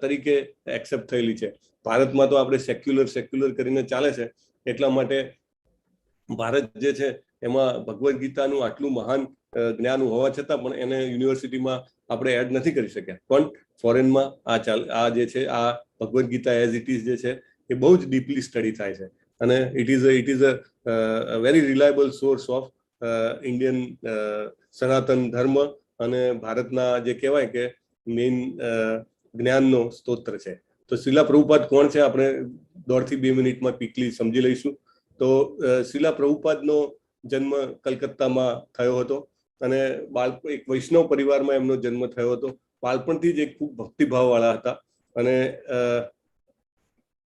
તરીકે એક્સેપ્ટ થયેલી છે. ભારતમાં તો આપણે સેક્યુલર કરીને ચાલે છે, એટલા માટે ભારત જે છે એમાં ભગવદ ગીતાનું આટલું મહાન જ્ઞાન હોવા છતાં પણ એને યુનિવર્સિટીમાં આપણે એડ નથી કરી શક્યા. પણ ફોરેનમાં આ જે છે આ Bhagavad Gita as it is જે છે એ બહુ જ ડીપલી સ્ટડી થાય છે. અને it is a very reliable source of Indian સનાતન ધર્મ અને ભારતના જે કહેવાય કે મેઇન જ્ઞાનનો સ્તોત્ર છે. તો શિલા પ્રભુપાદ કોણ છે આપણે 1.5 થી 2 મિનિટમાં ક્વિકલી સમજી લઈશું. તો શિલા પ્રભુપાદનો જન્મ કલકત્તામાં થયો હતો અને એક વૈષ્ણવ પરિવારમાં એમનો જન્મ થયો હતો. બાળપણથી જ એક ખૂબ ભક્તિભાવ વાળા હતા. અને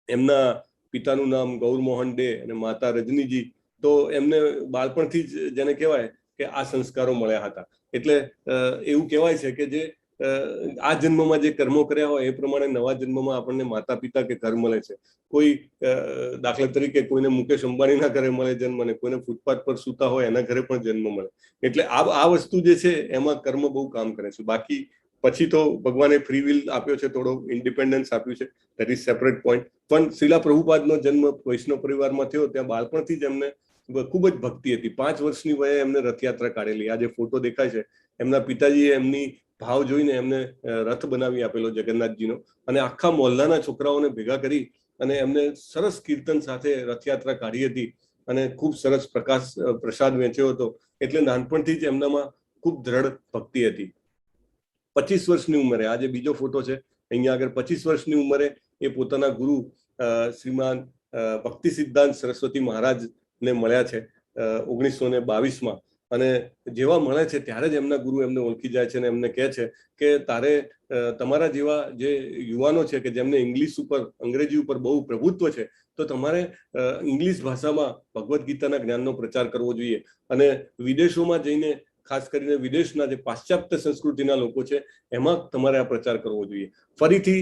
એમના પિતાનું નામ ગૌરમોહન ડે અને માતા રજનીજી. તો એમને બાળપણથી જ જેને કહેવાય કે આ સંસ્કારો મળ્યા હતા. એટલે એવું કહેવાય છે કે જે આ જન્મમાં જે કર્મો કર્યા હોય એ પ્રમાણે નવા જન્મમાં આપણને માતા પિતા કે ઘર મળે છે. કોઈ દાખલા તરીકે કોઈને મુકેશ અંબાણીના ઘરે મળે જન્મ, અને કોઈને ફૂટપાથ પર સૂતા હોય એના ઘરે પણ જન્મ મળે. એટલે આ વસ્તુ જે છે એમાં કર્મ બહુ કામ કરે છે. બાકી પછી તો ભગવાને ફ્રી વિલ આપ્યો છે, થોડો ઇન્ડિપેન્ડન્સ આપ્યું છે, દેટ ઇઝ સેપરેટ પોઈન્ટ. પણ શ્રીલા પ્રભુપાદનો જન્મ વૈષ્ણવ પરિવારમાં થયો, ત્યાં બાળપણથી જ એમને ખૂબ જ ભક્તિ હતી. 5 વર્ષની વયે એમને રથયાત્રા કાઢેલી. આ જે ફોટો દેખાય છે, એમના પિતાજીએ એમની ભાવ જોઈને એમને રથ બનાવી આપેલો જગન્નાથજીનો, અને આખા મોહલ્લાના છોકરાઓને ભેગા કરી અને એમને સરસ કીર્તન સાથે રથયાત્રા કાઢી હતી, અને ખૂબ સરસ પ્રસાદ વેચ્યો હતો. એટલે નાનપણથી જ એમનામાં ખૂબ દ્રઢ ભક્તિ હતી. 25 વર્ષની ઉંમરે, આ જે બીજો ફોટો છે અહીંયા આગળ, 25 વર્ષની ઉંમરે એ પોતાના ગુરુ શ્રીમાન ભક્તિ સિદ્ધાંત સરસ્વતી મહારાજને મળ્યા છે 1922માં. અને જેવા મળે છે ત્યારે જ એમના ગુરુ એમને ઓળખી જાય છે અને એમને કહે છે કે તારે તમારા જેવા જે યુવાનો છે કે જેમને ઇંગ્લિશ ઉપર, અંગ્રેજી ઉપર બહુ પ્રભુત્વ છે, તો તમારે ઇંગ્લિશ ભાષામાં ભગવદ્ ગીતાના જ્ઞાનનો પ્રચાર કરવો જોઈએ. અને વિદેશોમાં જઈને, ખાસ કરીને વિદેશના જે પાશ્ચાત્ય સંસ્કૃતિના લોકો છે એમાં તમારે આ પ્રચાર કરવો જોઈએ. ફરીથી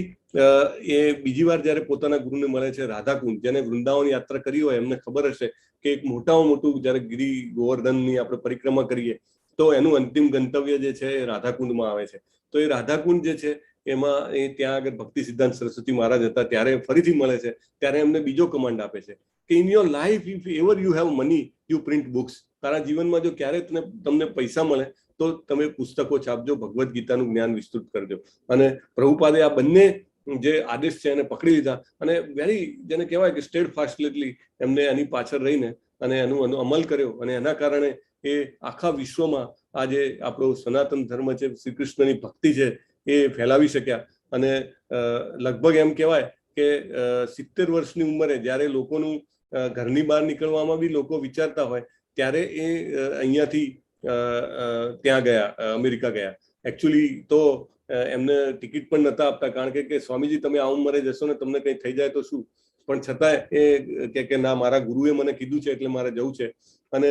એ બીજી વાર જયારે પોતાના ગુરુને મળે છે, રાધાકુંડ, જેને વૃંદાવન યાત્રા કરી હોય એમને ખબર હશે કે એક મોટામાં મોટું જયારે ગિરી ગોવર્ધનની આપણે પરિક્રમા કરીએ તો એનું અંતિમ ગંતવ્ય જે છે એ રાધાકુંડમાં આવે છે. તો એ રાધાકુંડ જે છે એમાં એ ત્યાં આગળ ભક્તિ સિદ્ધાંત સરસ્વતી મહારાજ હતા ત્યારે ફરીથી મળે છે. ત્યારે એમને બીજો કમાન્ડ આપે છે કે in your life if ever you have money you print books. તારા જીવનમાં જો ક્યારે તમને પૈસા મળે તો તમે પુસ્તકો છાપજો, ભગવદ્ ગીતાનું જ્ઞાન વિસ્તૃત કરજો. અને પ્રભુપાદે આ બંને જે આદેશ છે એને પકડી લીધા અને વેરી, જેને કહેવાય કે સ્ટેડ ફાસ્ટલી એમને એની પાછળ રહીને અને એનું અમલ કર્યો. અને એના કારણે એ આખા વિશ્વમાં આ જે આપણો સનાતન ધર્મ છે, શ્રી કૃષ્ણની ભક્તિ છે, એ ફેલાવી શક્યા. અને લગભગ એમ કહેવાય કે 70 વર્ષની ઉંમરે જ્યારે લોકોનું ઘરની બહાર નીકળવામાં બી લોકો વિચારતા હોય ત્યારે એ અહીંયાથી ત્યાં ગયા, અમેરિકા ગયા. એકચ્યુઅલી તો એમને ટિકિટ પણ નતા આપતા, કારણ કે સ્વામીજી તમે આ ઉંમરે જશો ને તમને કંઈ થઈ જાય તો શું. પણ છતાંય એ કે ના, મારા ગુરુએ મને કીધું છે એટલે મારે જવું છે. અને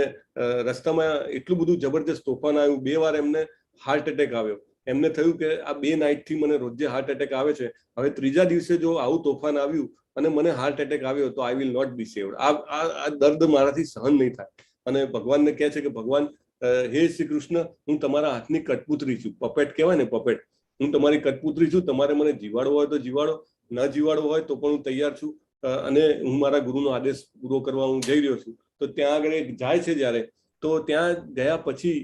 રસ્તામાં એટલું બધું જબરજસ્ત તોફાન આવ્યું. 2 વાર એમને હાર્ટ એટેક આવ્યો. એમને થયું કે આ 2 નાઇટથી મને રોજે હાર્ટ એટેક આવે છે, હવે 3જા દિવસે જો આવું તોફાન આવ્યું અને મને હાર્ટ એટેક આવ્યો તો I will not be saved. આ દર્દ મારાથી સહન નહીં થાય. અને ભગવાનને કહે છે કે ભગવાન, હે શ્રી કૃષ્ણ, હું તમારા હાથની કઠપુતરી છું. પપેટ કહેવાય ને, પપેટ. હું તમારી કઠપુતરી છું. તમારે મને જીવાડવો હોય તો જીવાડો, ન જીવાડવો હોય તો પણ હું તૈયાર છું. અને હું મારા ગુરુનો આદેશ પૂરો કરવા હું જઈ રહ્યો છું. તો ત્યાં આગળ જાય છે જ્યારે, તો ત્યાં ગયા પછી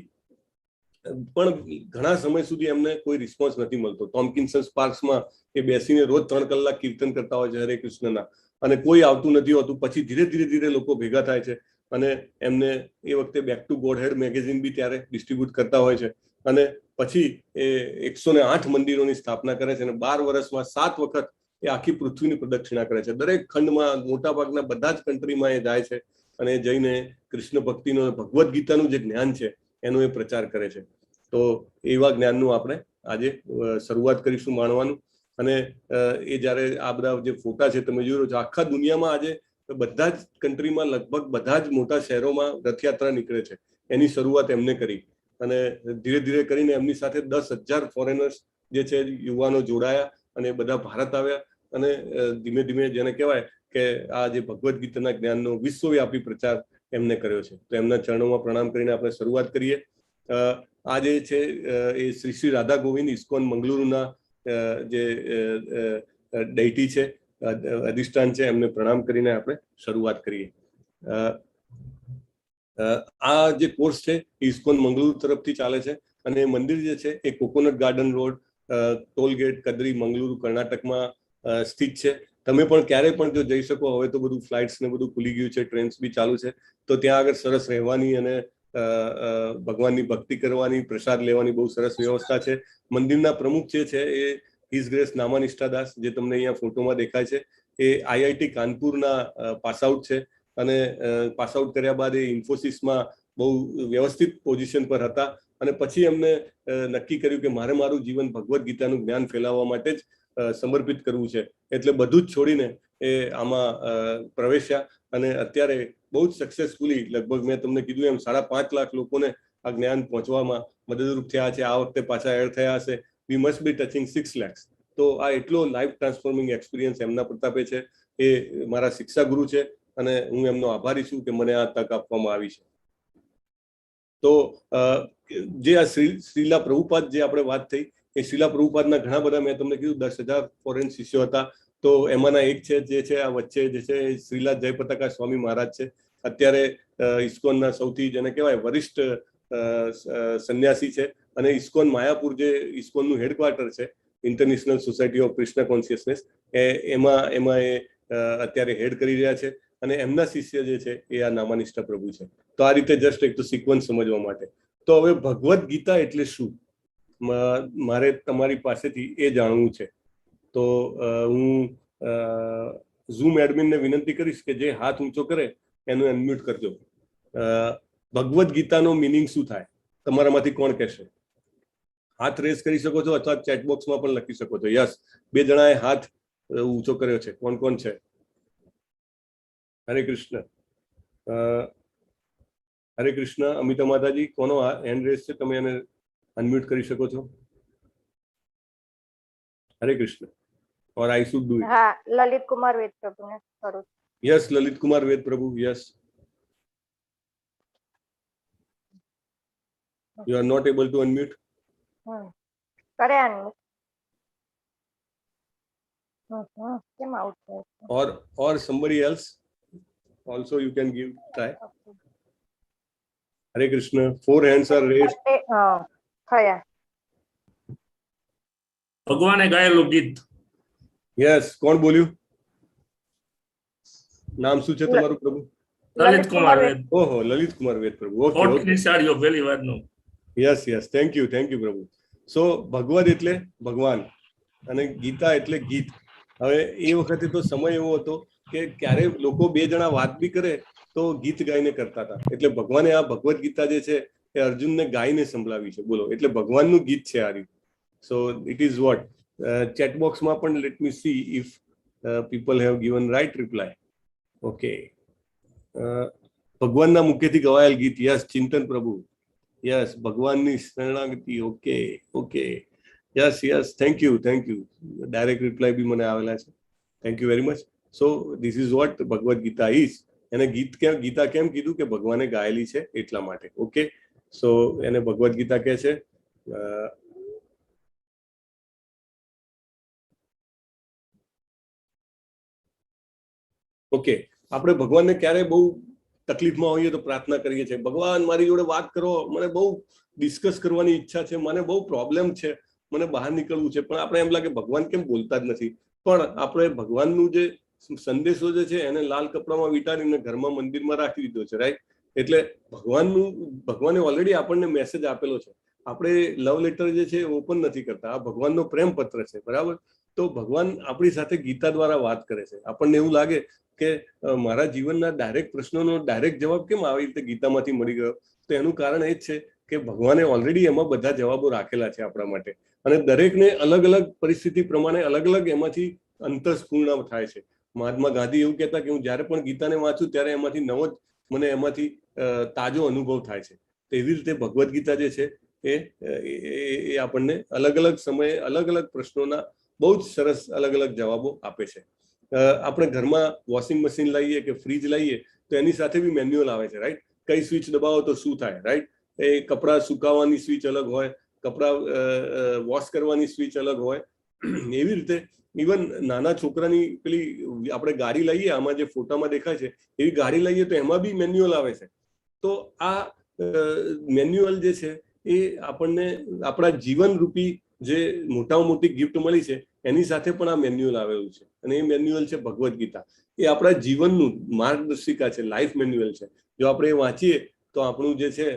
પણ ઘણા સમય સુધી એમને કોઈ રિસ્પોન્સ નથી મળતો. ટોમ્કિન્સન સ્પાર્ક્સમાં એ બેસીને રોજ 3 કલાક કીર્તન કરતા હોય છે હરે કૃષ્ણના, અને કોઈ આવતું નથી હોતું. પછી ધીરે ધીરે લોકો ભેગા થાય છે અને એમને એ વખતે back to Godhead magazine બી ત્યારે ડિસ્ટ્રીબ્યુટ કરતા હોય છે. અને પછી એ 108 મંદિરોની સ્થાપના કરે છે અને 12 વર્ષમાં 7 વખત એ આખી પૃથ્વીની પ્રદક્ષિણા કરે છે. દરેક ખંડમાં, મોટાભાગના બધા જ કન્ટ્રીમાં એ જાય છે અને જઈને કૃષ્ણ ભક્તિનો, ભગવદ્ ગીતાનું જે જ્ઞાન છે એનો એ પ્રચાર કરે છે. તો એવા જ્ઞાનનું આપણે આજે શરૂઆત કરીશું માણવાનું. અને એ જ્યારે આ બધા જે ફોટા છે તમે જોઈ રહ્યો છો, આખા દુનિયામાં આજે બધા જ કન્ટ્રીમાં, લગભગ બધા જ મોટા શહેરોમાં રથયાત્રા નીકળે છે. એની શરૂઆત એમને કરી અને ધીરે ધીરે કરીને એમની સાથે 10,000 ફોરેનર્સ જે છે, યુવાનો જોડાયા અને બધા ભારત આવ્યા. અને ધીમે ધીમે જેને કહેવાય કે આ જે ભગવદ્ ગીતાના જ્ઞાનનો વિશ્વવ્યાપી પ્રચાર એમને કર્યો છે. તો એમના ચરણોમાં પ્રણામ કરીને આપણે શરૂઆત કરીએ. આ જે છે એ શ્રી રાધા ગોવિંદ ઇસ્કોન મંગલુરુના જે ડેઇટી છે, અધિષ્ઠાન છે, એમને પ્રણામ કરીને આપણે શરૂઆત કરીએ. આ જે કોર્સ છે ઇસ્કોન મંગલુરુ તરફથી ચાલે છે અને મંદિર જે છે એ કોકોનટ ગાર્ડન રોડ, ટોલગેટ, કદરી, મંગલુરુ, કર્ણાટકમાં સ્થિત છે. તમે પણ ક્યારેય પણ જો જઈ શકો, હવે તો બધું ફ્લાઇટ્સ ને બધું ખુલી ગયું છે, ટ્રેન્સ બી ચાલુ છે, તો ત્યાં આગળ સરસ રહેવાની અને ભગવાનની ભક્તિ કરવાની, પ્રસાદ લેવાની બહુ સરસ વ્યવસ્થા છે. મંદિરના પ્રમુખ જે છે એ હિઝ ગ્રેસ નામાનિષ્ઠા દાસ, જે તમને અહીંયા ફોટોમાં દેખાય છે, એ IIT કાનપુરના પાસ આઉટ છે. અને પાસ આઉટ કર્યા બાદ એ ઇન્ફોસિસમાં બહુ વ્યવસ્થિત પોઝિશન પર હતા. અને પછી એમને નક્કી કર્યું કે મારે મારું જીવન ભગવદ્ ગીતાનું જ્ઞાન ફેલાવવા માટે જ સમર્પિત કરવું છે. એટલે બધું જ છોડીને એ આમાં પ્રવેશ્યા અને અત્યારે બહુ જ સક્સેસફુલી, લગભગ મેં તમને કીધું એમ 5.5 લાખ લોકોને આ જ્ઞાન પહોંચવામાં મદદરૂપ થયા છે. આ વખતે પાછા એડ થયા હશે we must be touching 6 lakhs. તો આ એટલો લાઈફ ટ્રાન્સફોર્મિંગ એક્સપિરિયન્સ એમના પ્રતાપે છે. એ મારા શિક્ષા ગુરુ છે અને હું એમનો આભારી છું કે મને આ તક આપવામાં આવી છે. તો જે આ શ્રીલા પ્રભુપાદ જે આપણે વાત થઈ, એ શ્રીલા પ્રભુપાદના ઘણા બધા, મેં તમને કીધું 10,000 ફોરેન શિષ્યો હતા. તો એમાંના એક છે જે છે આ વચ્ચે જે છે શ્રીલા જયપતાકા સ્વામી મહારાજ છે. અત્યારે ઇસ્કોનના સૌથી જેને કહેવાય વરિષ્ઠ સંન્યાસી છે. અને ઇસ્કોન માયાપુર જે ઇસ્કોનનું હેડક્વાર્ટર છે, international society of Krishna consciousness, એમાં એ અત્યારે હેડ કરી રહ્યા છે. અને એમના શિષ્ય જે છે એ આ નામાનિષ્ઠા પ્રભુ છે. તો આ રીતે જસ્ટ એક તો સિક્વન્સ સમજવા માટે. તો હવે ભગવદ્ ગીતા એટલે શું, મારે તમારી પાસેથી એ જાણવું છે. તો હું ઝૂમ એડમિનને વિનંતી કરીશ કે જે હાથ ઊંચો કરે એનું અનમ્યુટ કરજો. ભગવદ્ ગીતાનો મિનિંગ શું થાય, તમારામાંથી કોણ કહેશે? હાથ રેઝ કરી શકો છો અથવા ચેટ બોક્સમાં પણ લખી શકો છો. યસ, 2 જણાએ હાથ ઊંચો કર્યો છે. કોણ કોણ છે? હરે કૃષ્ણ. હરે કૃષ્ણ. અમિતા માતાજી, કોનો હેન્ડ રેઝ છે? તમે એને અનમ્યુટ કરી શકો છો. હરે કૃષ્ણ. ઓર આઈ શુડ ડુ ઇટ. હા, લલિત કુમાર વેદ પ્રભુને કરું. યસ, લલિત કુમાર વેદ પ્રભુ. Yes, you are not able to unmute. કરે અનમ્યુટ. કેમ આઉટ થાય? Or somebody else also you can give try. Hare Krishna. 4 hands are raised. થયા. ભગવાને ગાયેલું ગીત. યસ, કોણ બોલ્યું? નામ શું છે તમારું પ્રભુ? લલિત કુમાર વેદ. ઓહો, લલિત કુમાર વેદ પ્રભુ. ઓકે કોટ નિશાળીઓ પહેલી વારનું. યસ યસ, થેન્ક યુ પ્રભુ. સો ભગવદ એટલે ભગવાન અને ગીતા એટલે ગીત. હવે એ વખતે તો સમય એવો હતો કે ક્યારે લોકો 2 જણા વાત બી કરે તો ગીત ગાઈને કરતા હતા. એટલે ભગવાને આ ભગવદ્ ગીતા જે છે એ અર્જુનને ગાઈને સંભળાવી છે. બોલો, એટલે ભગવાનનું ગીત છે આ રીતે. So it is what. Chat બોક્સમાં પણ let me see if people have given right reply. Okay, ભગવાનના મુખેથી ગવાયેલ ગીત. યસ, ચિંતન પ્રભુ. યસ, ભગવાનની શરણાગતિ. Okay. Yes yes, thank you. Direct reply બી મને આવેલા છે. Thank you very much. So this is what Bhagavad Gita is. એને ગીતા કેમ કીધું કે ભગવાને ગાયેલી છે એટલા માટે. ઓકે, સો એને ભગવદ્ ગીતા કહે છે. ઓકે, આપણે ભગવાનને ક્યારે બહુ તકલીફમાં હોઈએ તો પ્રાર્થના કરીએ છીએ, ભગવાન મારી જોડે વાત કરો, મને બહુ ડિસ્કસ કરવાની ઈચ્છા છે, મને બહુ પ્રોબ્લેમ છે, મને બહાર નીકળવું છે. પણ આપણે એમ લાગે ભગવાન કેમ બોલતા જ નથી. પણ આપણે ભગવાનનું જે સંદેશો જે છે એને લાલ કપડામાં વીંટાળીને ઘરમાં મંદિરમાં રાખી દીધો છે, રાઈટ? એટલે ભગવાને ઓલરેડી આપણને મેસેજ આપેલો છે. આપણે લવ લેટર જે છે ઓપન નથી કરતા. આ ભગવાનનો પ્રેમ પત્ર છે, બરાબર? તો ભગવાન આપણી સાથે ગીતા દ્વારા વાત કરે છે. આપણને એવું લાગે કે મારા જીવનના ડાયરેક્ટ પ્રશ્નોનો ડાયરેક્ટ જવાબ કેમ આવી રીતે ગીતામાંથી મળી ગયો? તો એનું કારણ એ જ છે કે ભગવાને ઓલરેડી એમાં બધા જવાબો રાખેલા છે આપણા માટે. અને દરેકને અલગ અલગ પરિસ્થિતિ પ્રમાણે અલગ અલગ એમાંથી અંતસ્ફૂર્ણ થાય છે. મહાત્મા ગાંધી એવું કહેતા કે હું જ્યારે પણ ગીતાને વાંચું ત્યારે એમાંથી નવો જ મને એમાંથી તાજો અનુભવ થાય છે. તેવી રીતે ભગવદ્ ગીતા જે છે એ આપણને અલગ અલગ સમયે અલગ અલગ પ્રશ્નોના બહુ જ સરસ અલગ અલગ જવાબો આપે છે. આપણે ઘરમાં વોશિંગ મશીન લઈએ કે ફ્રીજ લઈએ તો એની સાથે બી મેન્યુઅલ આવે છે, રાઈટ? કઈ સ્વિચ દબાવો તો શું થાય, રાઈટ? એ કપડાં સુકાવવાની સ્વિચ અલગ હોય, કપડાં વોશ કરવાની સ્વિચ અલગ હોય. એવી રીતે ઇવન નાના છોકરાની પેલી આપણે ગાડી લઈએ, આમાં જે ફોટામાં દેખાય છે એવી ગાડી લઈએ તો એમાં બી મેન્યુઅલ આવે છે. તો આ મેન્યુઅલ જે છે એ આપણને આપણા જીવનરૂપી જે મોટામાં મોટી ગિફ્ટ મળી છે એની સાથે પણ આ મેન્યુઅલ આવેલું છે. અને એ મેન્યુઅલ છે ભગવદ્ ગીતા. એ આપણા જીવનનું માર્ગદર્શિકા છે, લાઈફ મેન્યુઅલ છે. જો આપણે એ વાંચીએ તો આપણું જે છે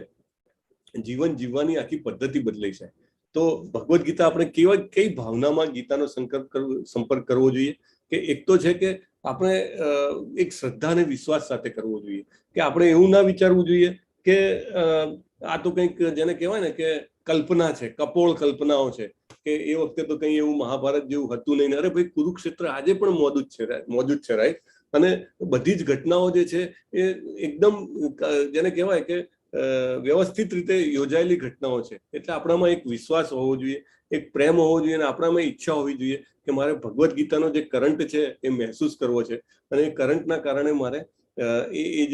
જીવન જીવવાની આખી પદ્ધતિ બદલાઈ જાય. તો ભગવદ્ ગીતા આપણે કઈ ભાવનામાં ગીતાનો સંપર્ક કરવો જોઈએ? કે એક તો છે કે આપણે એક શ્રદ્ધા અને વિશ્વાસ સાથે કરવો જોઈએ. કે આપણે એવું ના વિચારવું જોઈએ કે આ તો કંઈક જેને કહેવાય ને કે કલ્પના છે, કપોળ કલ્પનાઓ છે, કે એ વખતે તો કંઈ એવું મહાભારત જેવું હતું નહીં. અરે ભાઈ, કુરુક્ષેત્ર આજે પણ મોજૂદ છે, રાઈટ? અને બધી જ ઘટનાઓ જે છે એ એકદમ જેને કહેવાય કે વ્યવસ્થિત રીતે યોજાયેલી ઘટનાઓ છે. એટલે આપણામાં એક વિશ્વાસ હોવો જોઈએ, એક પ્રેમ હોવો જોઈએ, અને આપણામાં ઈચ્છા હોવી જોઈએ કે મારે ભગવદ્ ગીતાનો જે કરંટ છે એ મહેસૂસ કરવો છે, અને એ કરંટના કારણે મારે એ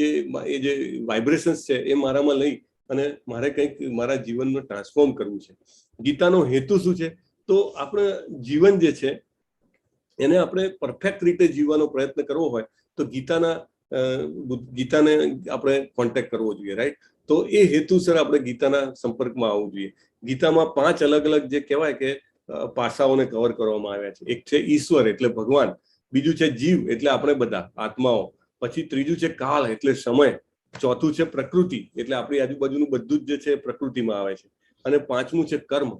જે વાઇબ્રેશન્સ છે એ મારામાં લઈ અને મારે કંઈક મારા જીવનમાં ટ્રાન્સફોર્મ કરવું છે. ગીતાનો હેતુ શું છે? તો આપણે જીવન જે છે એને આપણે પરફેક્ટ રીતે જીવવાનો પ્રયત્ન કરવો હોય તો ગીતાને આપણે કોન્ટેક્ટ કરવો જોઈએ, રાઈટ? તો એ હેતુસર આપણે ગીતાના સંપર્કમાં આવવું જોઈએ. ગીતામાં 5 અલગ અલગ જે કહેવાય કે પાસાઓને કવર કરવામાં આવ્યા છે. એક છે ઈશ્વર એટલે ભગવાન, બીજું છે જીવ એટલે આપણે બધા આત્માઓ, પછી ત્રીજું છે કાળ એટલે સમય, ચોથું છે પ્રકૃતિ એટલે આપણી આજુબાજુનું બધું જ જે છે પ્રકૃતિમાં આવે છે, અને પાંચમું છે કર્મ.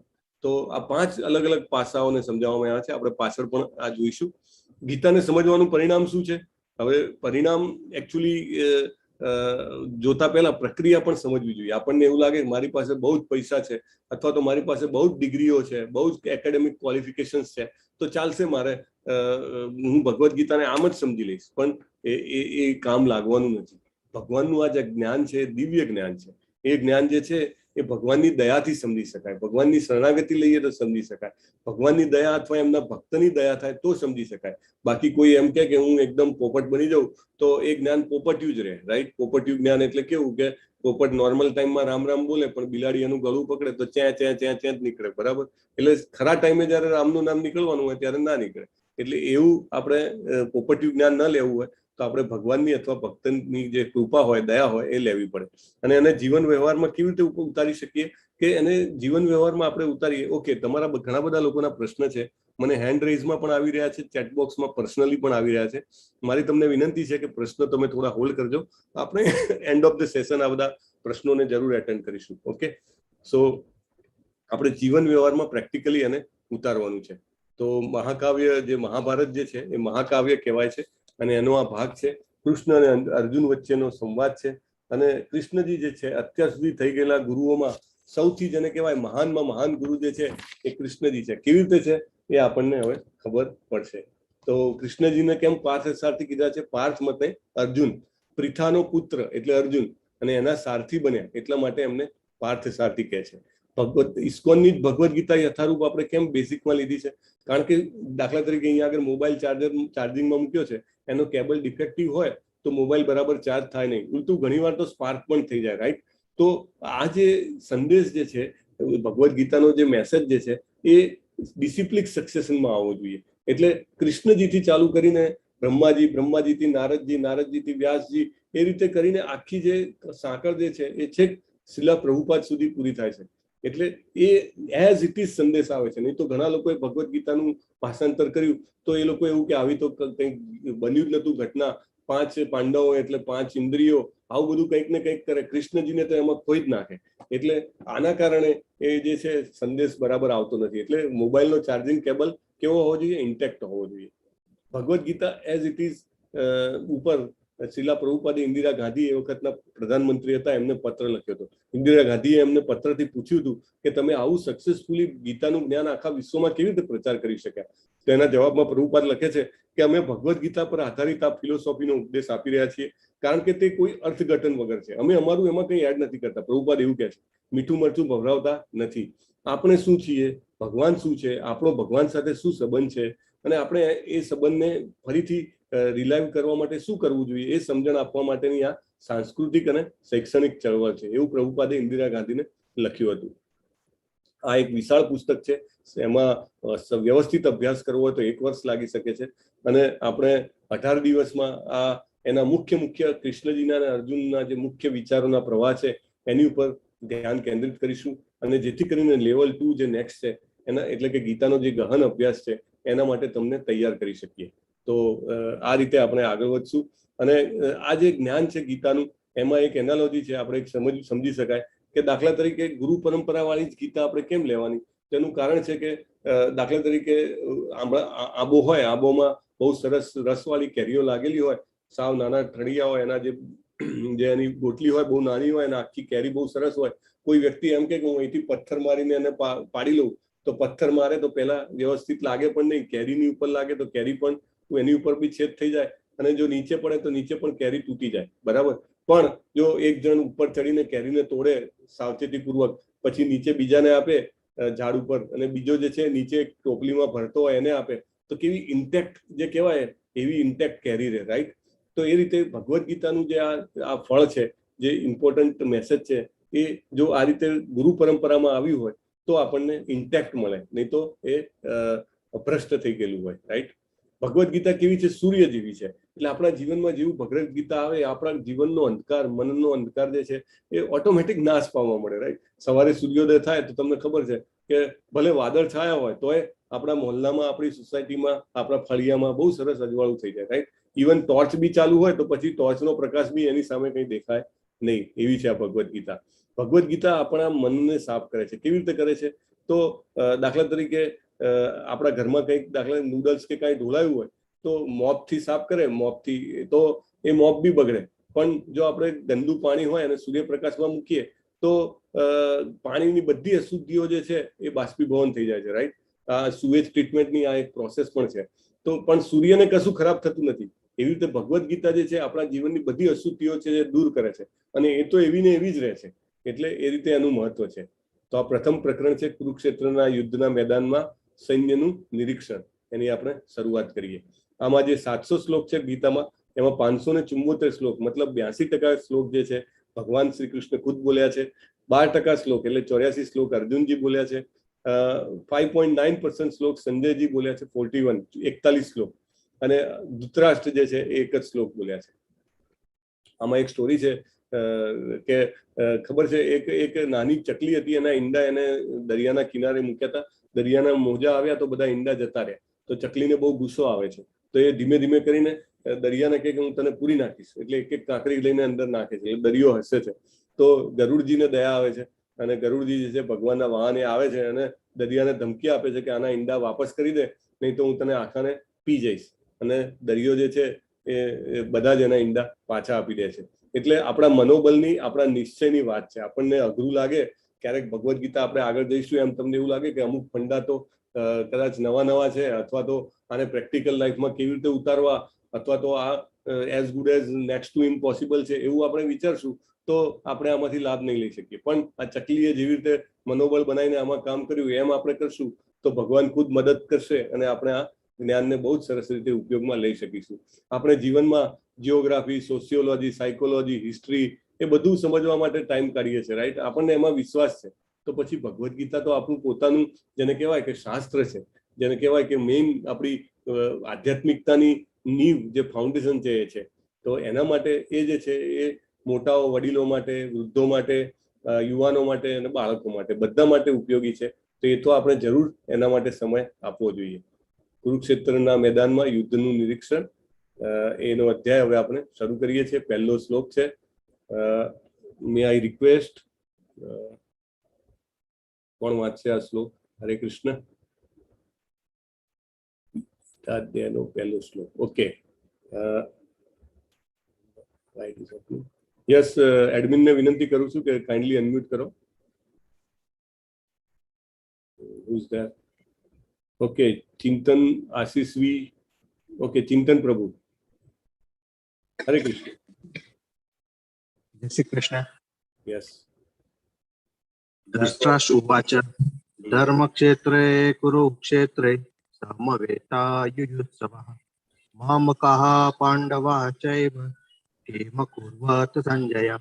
તો આ 5 અલગ અલગ પાસાઓને સમજાવવામાં આવ્યા છે. આપણે પાછળ પણ આ જોઈશું. ગીતાને સમજવાનું પરિણામ શું છે? હવે પરિણામ એકચ્યુઅલી જોતા પહેલા પ્રક્રિયા પણ સમજવી જોઈએ. આપણને એવું લાગે કે મારી પાસે બહુ જ પૈસા છે, અથવા તો મારી પાસે બહુ જ ડિગ્રીઓ છે, બહુ જ એકેડેમિક ક્વોલિફિકેશન્સ છે, તો ચાલશે, મારે હું ભગવદ્ ગીતાને આમ જ સમજી લઈશ. પણ એ કામ લાગવાનું નથી. ભગવાનનું આ જે જ્ઞાન છે એ દિવ્ય જ્ઞાન છે. એ જ્ઞાન જે છે એ ભગવાનની દયાથી સમજી શકાય. ભગવાનની શરણાગતિ લઈએ તો સમજી શકાય. ભગવાનની દયા અથવા એમના ભક્તની દયા થાય તો સમજી શકાય. બાકી કોઈ એમ કે હું એકદમ પોપટ બની જાઉં તો એ જ્ઞાન પોપટિયું જ રહે, રાઈટ? પોપટિયું જ્ઞાન એટલે કેવું કે પોપટ નોર્મલ ટાઈમમાં રામ રામ બોલે, પણ બિલાડી એનું ગળું પકડે તો ચ્યાં જ નીકળે, બરાબર? એટલે ખરા ટાઈમે જયારે રામનું નામ નીકળવાનું હોય ત્યારે ના નીકળે. એટલે એવું આપણે પોપટિયું જ્ઞાન ન લેવું હોય તો આપણે ભગવાનની અથવા ભક્તની જે કૃપા હોય, દયા હોય એ લેવી પડે. અને એને જીવન વ્યવહારમાં કેવી રીતે ઉતારી શકીએ કે એને જીવન વ્યવહારમાં આપણે ઉતારીએ. ઓકે, તમારા ઘણા બધા લોકોના પ્રશ્ન છે, મને હેન્ડ રેઝમાં પણ આવી રહ્યા છે, ચેટ બોક્સમાં પર્સનલી પણ આવી રહ્યા છે. મારી તમને વિનંતી છે કે પ્રશ્ન તમે થોડા હોલ્ડ કરજો. આપણે એન્ડ ઓફ ધ સેશન આ બધા પ્રશ્નોને જરૂર એટેન્ડ કરીશું. ઓકે, સો આપણે જીવન વ્યવહારમાં પ્રેક્ટિકલી એને ઉતારવાનું છે. તો મહાકાવ્ય જે મહાભારત જે છે એ મહાકાવ્ય કહેવાય છે, અને એનો આ ભાગ છે કૃષ્ણ અને અર્જુન વચ્ચેનો સંવાદ છે. અને કૃષ્ણજી જે છે અત્યાર સુધી થઈ ગયેલા ગુરુઓમાં સૌથી જેને કહેવાય મહાનમાં મહાન ગુરુ જે છે એ કૃષ્ણજી છે. કેવી રીતે છે એ આપણને હવે ખબર પડશે. તો કૃષ્ણજીને કેમ પાર્થ સારથી કીધા છે? પાર્થ મતે અર્જુન, પ્રિથાનો પુત્ર એટલે અર્જુન, અને એના સારથી બન્યા એટલા માટે એમને પાર્થ સારથી કહે છે. ઇસ્કોનની જ ભગવદ્ ગીતા યથારૂપ આપણે કેમ બેઝિકમાં લીધી છે? કારણ કે દાખલા તરીકે અહીંયા આગળ મોબાઈલ ચાર્જિંગમાં મૂક્યો છે, એનો કેબલ ડિફેક્ટિવ હોય તો મોબાઈલ બરાબર ચાર્જ થાય નહીં, ઉલટું ઘણીવાર તો સ્પાર્ક પણ થઈ જાય, રાઈટ? તો આ જે સંદેશ જે છે ભગવદ્ ગીતાનો જે મેસેજ જે છે એ ડિસિપ્લિક સક્સેશનમાં આવવો જોઈએ. એટલે કૃષ્ણજીથી ચાલુ કરીને બ્રહ્માજીથી નારદજી, નારદજીથી વ્યાસજી, એ રીતે કરીને આખી જે સાંકળ જે છે એ છેક શિલા પ્રભુપાદ સુધી પૂરી થાય છે. એટલે એ એઝ ઇટ ઇઝ સંદેશ આવે છે. નહીં તો ઘણા લોકોએ ભગવદ્ ગીતાનું ભાષાંતર કર્યું તો એ લોકો એવું કે આવી તો કંઈક બન્યું જ નતું ઘટના, 5 પાંડવો એટલે 5 ઇન્દ્રિયો, આવું બધું કંઈક ને કંઈક કરે. કૃષ્ણજીને તો એમાં ખોઈ જ નાખે. એટલે આના કારણે એ જે છે સંદેશ બરાબર આવતો નથી. એટલે મોબાઈલનો ચાર્જિંગ કેબલ કેવો હોવો જોઈએ? ઇન્ટેક્ટ હોવો જોઈએ. Bhagavad Gita as it is ઉપર શિલા પ્રભુપાદે ઇન્દિરા ગાંધી એ વખતના પ્રધાનમંત્રી હતા, એમને પત્ર લખ્યો હતો. ઇન્દિરા ગાંધીએ એમને પત્રથી પૂછ્યું હતું કે તમે આવું સક્સેસફુલી ગીતાનું જ્ઞાન આખા વિશ્વમાં કેવી રીતે પ્રચાર કરી શક્યા? તો એના જવાબમાં પ્રભુપાદ લખે છે કે અમે ભગવદ્ ગીતા પર આધારિત આ ફિલોસોફીનો ઉપદેશ આપી રહ્યા છીએ, કારણ કે તે કોઈ અર્થઘટન વગર છે. અમે અમારું એમાં કંઈ એડ નથી કરતા. પ્રભુપાદ એવું કહે છે, મીઠું મરચું ભભરાવતા નથી. આપણે શું છીએ, ભગવાન શું છે, આપણો ભગવાન સાથે શું સંબંધ છે, અને આપણે એ સંબંધને ફરીથી રિલાઇવ કરવા માટે શું કરવું જોઈએ એ સમજણ આપવા માટેની આ સાંસ્કૃતિક અને શૈક્ષણિક ચળવળ છે. એવું પ્રભુપાદે ઇન્દિરા ગાંધીને લખ્યું હતું. આ એક વિશાળ પુસ્તક છે. એમાં વ્યવસ્થિત અભ્યાસ કરવો હોય તો 1 વર્ષ લાગી શકે છે, અને આપણે 18 દિવસમાં આ એના મુખ્ય કૃષ્ણજીના અને અર્જુનના જે મુખ્ય વિચારોના પ્રવાહ છે એની ઉપર ધ્યાન કેન્દ્રિત કરીશું. અને જેથી કરીને લેવલ 2 જે નેક્સ્ટ છે એના એટલે કે ગીતાનો જે ગહન અભ્યાસ છે એના માટે તમને તૈયાર કરી શકીએ. તો આ રીતે આપણે આગળ વધશું. અને આ જે જ્ઞાન છે ગીતાનું, એમાં એક એનાલોજી છે, આપણે એક સમજી શકાય કે દાખલા તરીકે ગુરુ પરંપરા વાળી જ ગીતા આપણે કેમ લેવાની? તેનું કારણ છે કે દાખલા તરીકે આંબો હોય, આંબોમાં બહુ સરસ રસવાળી કેરીઓ લાગેલી હોય, સાવ નાના ઠળિયા હોય, એના જે એની ગોટલી હોય બહુ નાની હોય, અને આખી કેરી બહુ સરસ હોય. કોઈ વ્યક્તિ એમ કે હું અહીંથી પથ્થર મારીને એને પાડી લઉં, તો પથ્થર મારે તો પહેલા વ્યવસ્થિત લાગે પણ નહીં, કેરીની ઉપર લાગે તો કેરી પણ એની ઉપર બી છેદ થઈ જાય, અને જો નીચે પડે તો નીચે પણ કેરી તૂટી જાય, બરાબર? પણ જો એક જણ ઉપર ચડીને કેરીને તોડે સાવચેતીપૂર્વક, પછી નીચે બીજાને આપે ઝાડ ઉપર, અને બીજો જે છે નીચે ટોપલીમાં ભરતો હોય એને આપે, તો કેવી ઇન્ટેક્ટ જે કહેવાય એવી ઇન્ટેક્ટ કેરી રહે, રાઈટ? તો એ રીતે ભગવદ્ ગીતાનું જે આ ફળ છે, જે ઇમ્પોર્ટન્ટ મેસેજ છે, એ જો આ રીતે ગુરુ પરંપરામાં આવ્યું હોય તો આપણને ઇન્ટેક્ટ મળે, નહીં તો એ ભ્રષ્ટ થઈ ગયેલું હોય, રાઈટ? ભગવદ્ ગીતા કેવી છે? સૂર્ય જેવી છે. એટલે આપણા જીવનમાં જેવું ભગવદ્ ગીતા આવે, આપણા જીવનનો અંધકાર, મનનો અંધકાર જે છે એ ઓટોમેટિક નાશ પામવા મળે, રાઈટ? સવારે સૂર્યોદય થાય તો તમને ખબર છે કે ભલે વાદળ છાયા હોય તોય આપણા મોહલ્લામાં, આપણી સોસાયટીમાં, આપણા ફળિયામાં બહુ સરસ અજવાળું થઈ જાય, રાઈટ? ઇવન ટોર્ચ બી ચાલુ હોય તો પછી ટોર્ચનો પ્રકાશ બી એની સામે કંઈ દેખાય નહીં. એવી છે આ ભગવદ્ ગીતા. ભગવદ્ ગીતા આપણા મનને સાફ કરે છે. કેવી રીતે કરે છે? તો દાખલા તરીકે આપણા ઘરમાં કંઈક, દાખલા નૂડલ્સ કે કાંઈ ઢોળાયું હોય તો મોપથી સાફ કરે, મોપથી, તો એ મોપ બી બગડે. પણ જો આપણે ગંદુ પાણી હોય અને સૂર્યપ્રકાશમાં મૂકીએ તો પાણીની બધી અશુદ્ધિઓ જે છે એ બાષ્પીભવન થઈ જાય છે, રાઈટ? આ સુએજ ટ્રીટમેન્ટની આ એક પ્રોસેસ પણ છે. તો પણ સૂર્યને કશું ખરાબ થતું નથી. એવી રીતે ભગવદ્ ગીતા જે છે આપણા જીવનની બધી અશુદ્ધિઓ છે એ દૂર કરે છે, અને એ તો એવી ને એવી જ રહે છે. એટલે એ રીતે એનું મહત્વ છે. તો આ પ્રથમ પ્રકરણ છે કુરુક્ષેત્રના યુદ્ધના મેદાનમાં સૈન્યનું નિરીક્ષણ. એની આપણે શરૂઆત કરીએ. આમાં જે 700 શ્લોક છે ગીતામાં, એમાં 574 શ્લોક, મતલબ 82% શ્લોક જે છે ભગવાન શ્રી કૃષ્ણ ખુદ બોલ્યા છે. 12% શ્લોક એટલે 84 શ્લોક અર્જુનજી બોલ્યા છે. 5.9% શ્લોક સંજયજી બોલ્યા છે. 41 શ્લોક. અને ધૃતરાષ્ટ્ર જે છે એ એક જ શ્લોક બોલ્યા છે. આમાં એક સ્ટોરી છે કે ખબર છે, એક નાની ચકલી હતી, એના ઈંડા એને દરિયાના કિનારે મૂક્યા હતા. દરિયાના મોજા આવ્યા તો બધા ઈંડા જતા રહ્યા. તો ચકલીને બહુ ગુસ્સો આવે છે. તો એ ધીમે ધીમે કરીને દરિયાને કહે કે હું તને પૂરી નાખીશ. એટલે એક એક કાંકરી લઈને અંદર નાખે છે. એટલે દરિયો હસે છે. તો ગરુડજીને દયા આવે છે, અને ગરુડજી જે છે ભગવાનના વાહને આવે છે અને દરિયાને ધમકી આપે છે કે આના ઈંડા વાપસ કરી દે, નહીં તો હું તને આખાને પી જઈશ. અને દરિયો જે છે એ બધા જ એના ઈંડા પાછા આપી દે છે. એટલે આપણા મનોબળની, આપણા નિશ્ચયની વાત છે. આપણને અઘરું લાગે ક્યારેક ભગવદ્ ગીતા આપણે આગળ જઈશું એમ તમને એવું લાગે કે અમુક ફંડા તો કદાચ નવા છે, અથવા તો આને પ્રેક્ટિકલ લાઈફમાં કેવી રીતે ઉતારવા, અથવા તો આ as good as next to impossible છે એવું આપણે વિચારશું તો આપણે આમાંથી લાભ નહીં લઈ શકીએ. પણ આ ચકલીએ જેવી રીતે મનોબળ બનાવીને આમાં કામ કર્યું એમ આપણે કરશું તો ભગવાન ખુદ મદદ કરશે અને આપણે આ જ્ઞાનને બહુ જ સરસ રીતે ઉપયોગમાં લઈ શકીશું. આપણે જીવનમાં જિયોગ્રાફી, સોશિયોલોજી, સાયકોલોજી, હિસ્ટ્રી એ બધું સમજવા માટે ટાઈમ કાઢીએ છીએ, રાઈટ? આપણને એમાં વિશ્વાસ છે. તો પછી ભગવદ્ ગીતા તો આપણું પોતાનું, જેને કહેવાય કે શાસ્ત્ર છે, જેને કહેવાય કે મેઇન આપણી આધ્યાત્મિકતાની નીવ, જે ફાઉન્ડેશન છે એ છે. તો એના માટે એ જે છે એ મોટાઓ, વડીલો માટે, વૃદ્ધો માટે, યુવાનો માટે અને બાળકો માટે, બધા માટે ઉપયોગી છે. તો એ તો આપણે જરૂર એના માટે સમય આપવો જોઈએ. કુરુક્ષેત્રના મેદાનમાં યુદ્ધનું નિરીક્ષણ, એનો અધ્યાય હવે આપણે શરૂ કરીએ છીએ. પહેલો શ્લોક છે. મે આઈ રિક્વેસ્ટ, કોણ વાંચશે આ શ્લોક? હરે કૃષ્ણ. અધ્યાયનો પહેલો શ્લોક. ઓકે, યસ, એડમિનને વિનંતી કરું છું કે કાઇન્ડલી અનમ્યુટ કરો. Who's there? Okay, Chintan Ashish V. Okay, Chintan Prabhu. Hare Krishna. જય શ્રી કૃષ્ણ. યસ. ધૃતરાષ્ટ્ર ઉવાચ ધર્મક્ષેત્રે કુરુક્ષેત્રે સમવેતાયુયુત્સવઃ મામકાઃ પાંડવા ચૈવ કિમ કુર્વત સંજય.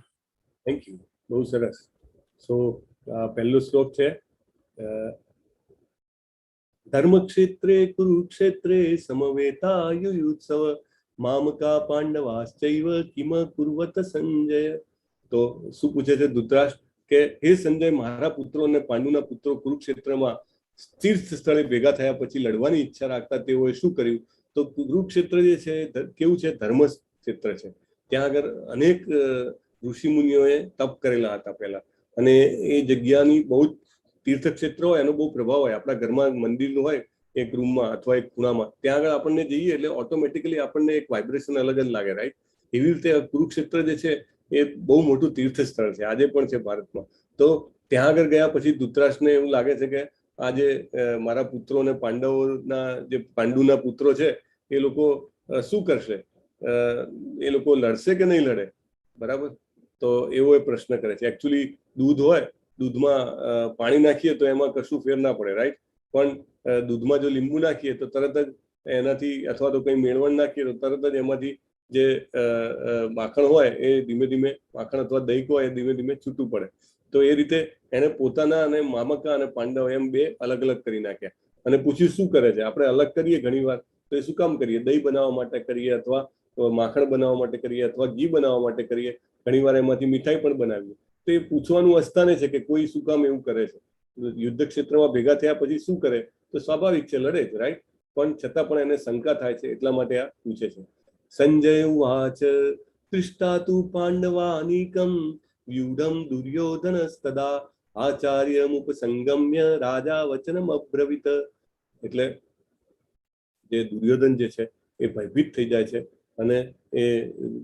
થેન્ક યુ, બહુ સરસ. સો પહેલો શ્લોક છે. ધર્મક્ષેત્રે કુરુક્ષેત્રે સમવેતાયુયુત્સવ મામકા પાંડવાશ્ચૈવ કિમ કુર્વત સંજય. તો શું પૂછે છે ધૃતરાષ્ટ્ર કે હે સંજય, મારા પુત્રો અને પાંડુના પુત્રો કુરુક્ષેત્રમાં તીર્થ સ્થળે ભેગા થયા પછી લડવાની ઈચ્છા રાખતા તેઓએ શું કર્યું? તો કુરુક્ષેત્ર જે છે કેવું છે? ધર્મ ક્ષેત્ર છે. ત્યાં આગળ અનેક ઋષિ મુનિઓએ તપ કરેલા હતા પહેલા, અને એ જગ્યાની બહુ જ તીર્થક્ષેત્ર હોય એનો બહુ પ્રભાવ હોય. આપણા ઘરમાં મંદિર હોય એક રૂમમાં અથવા એક ખૂણામાં, ત્યાં આગળ આપણને જઈએ એટલે ઓટોમેટિકલી આપણને એક વાઇબ્રેશન અલગ જ લાગે, રાઈટ? એવી રીતે કુરુક્ષેત્ર જે છે એ બહુ મોટું તીર્થ સ્થળ છે, આજે પણ છે ભારતમાં. તો ત્યાં આગળ ગયા પછી ધૃતરાષ્ટ્રને એવું લાગે છે કે આજે મારા પુત્રો અને પાંડવોના, જે પાંડુના પુત્રો છે એ લોકો શું કરશે? એ લોકો લડશે કે નહીં લડે? બરાબર. તો એવો એ પ્રશ્ન કરે છે. એકચ્યુઅલી દૂધ હોય, દૂધમાં પાણી નાખીએ તો એમાં કશું ફેર ના પડે, રાઈટ? પણ દૂધમાં જો લીંબુ નાખીએ તો તરત જ એનાથી, અથવા તો કંઈ મેળવણ નાખીએ તો તરત જ એમાંથી જે માખણ હોય એ ધીમે ધીમે, માખણ અથવા દહીં હોય એ ધીમે ધીમે છૂટું પડે. તો એ રીતે એને પોતાના અને મામકા અને પાંડવ એમ બે અલગ અલગ કરી નાખ્યા. અને પૂછ્યું શું કરે છે? આપણે અલગ કરીએ ઘણી વાર, તો એ શું કામ કરીએ? દહીં બનાવવા માટે કરીએ, અથવા માખણ બનાવવા માટે કરીએ, અથવા ઘી બનાવવા માટે કરીએ, ઘણી વાર એમાંથી મીઠાઈ પણ બનાવીએ. તો એ પૂછવાનું અસ્થાને છે કે કોઈ શું કામ એવું કરે છે. યુદ્ધ ક્ષેત્રમાં ભેગા થયા પછી શું કરે? તો સ્વાભાવિક છે, લડે જ, રાઈટ? પણ છતાં પણ એને શંકા થાય છે, એટલા માટે આ પૂછે છે. સંજય ઉવાચ તૃષ્ટાતુ પાંડવાનીકમ વ્યુઢમ દુર્યોધનસ્તદા આચાર્યમુપસંગમ્ય રાજા વચનમ અબ્રવીત. એટલે જે દુર્યોધન જે છે એ ભયભીત થઈ જાય છે, અને એ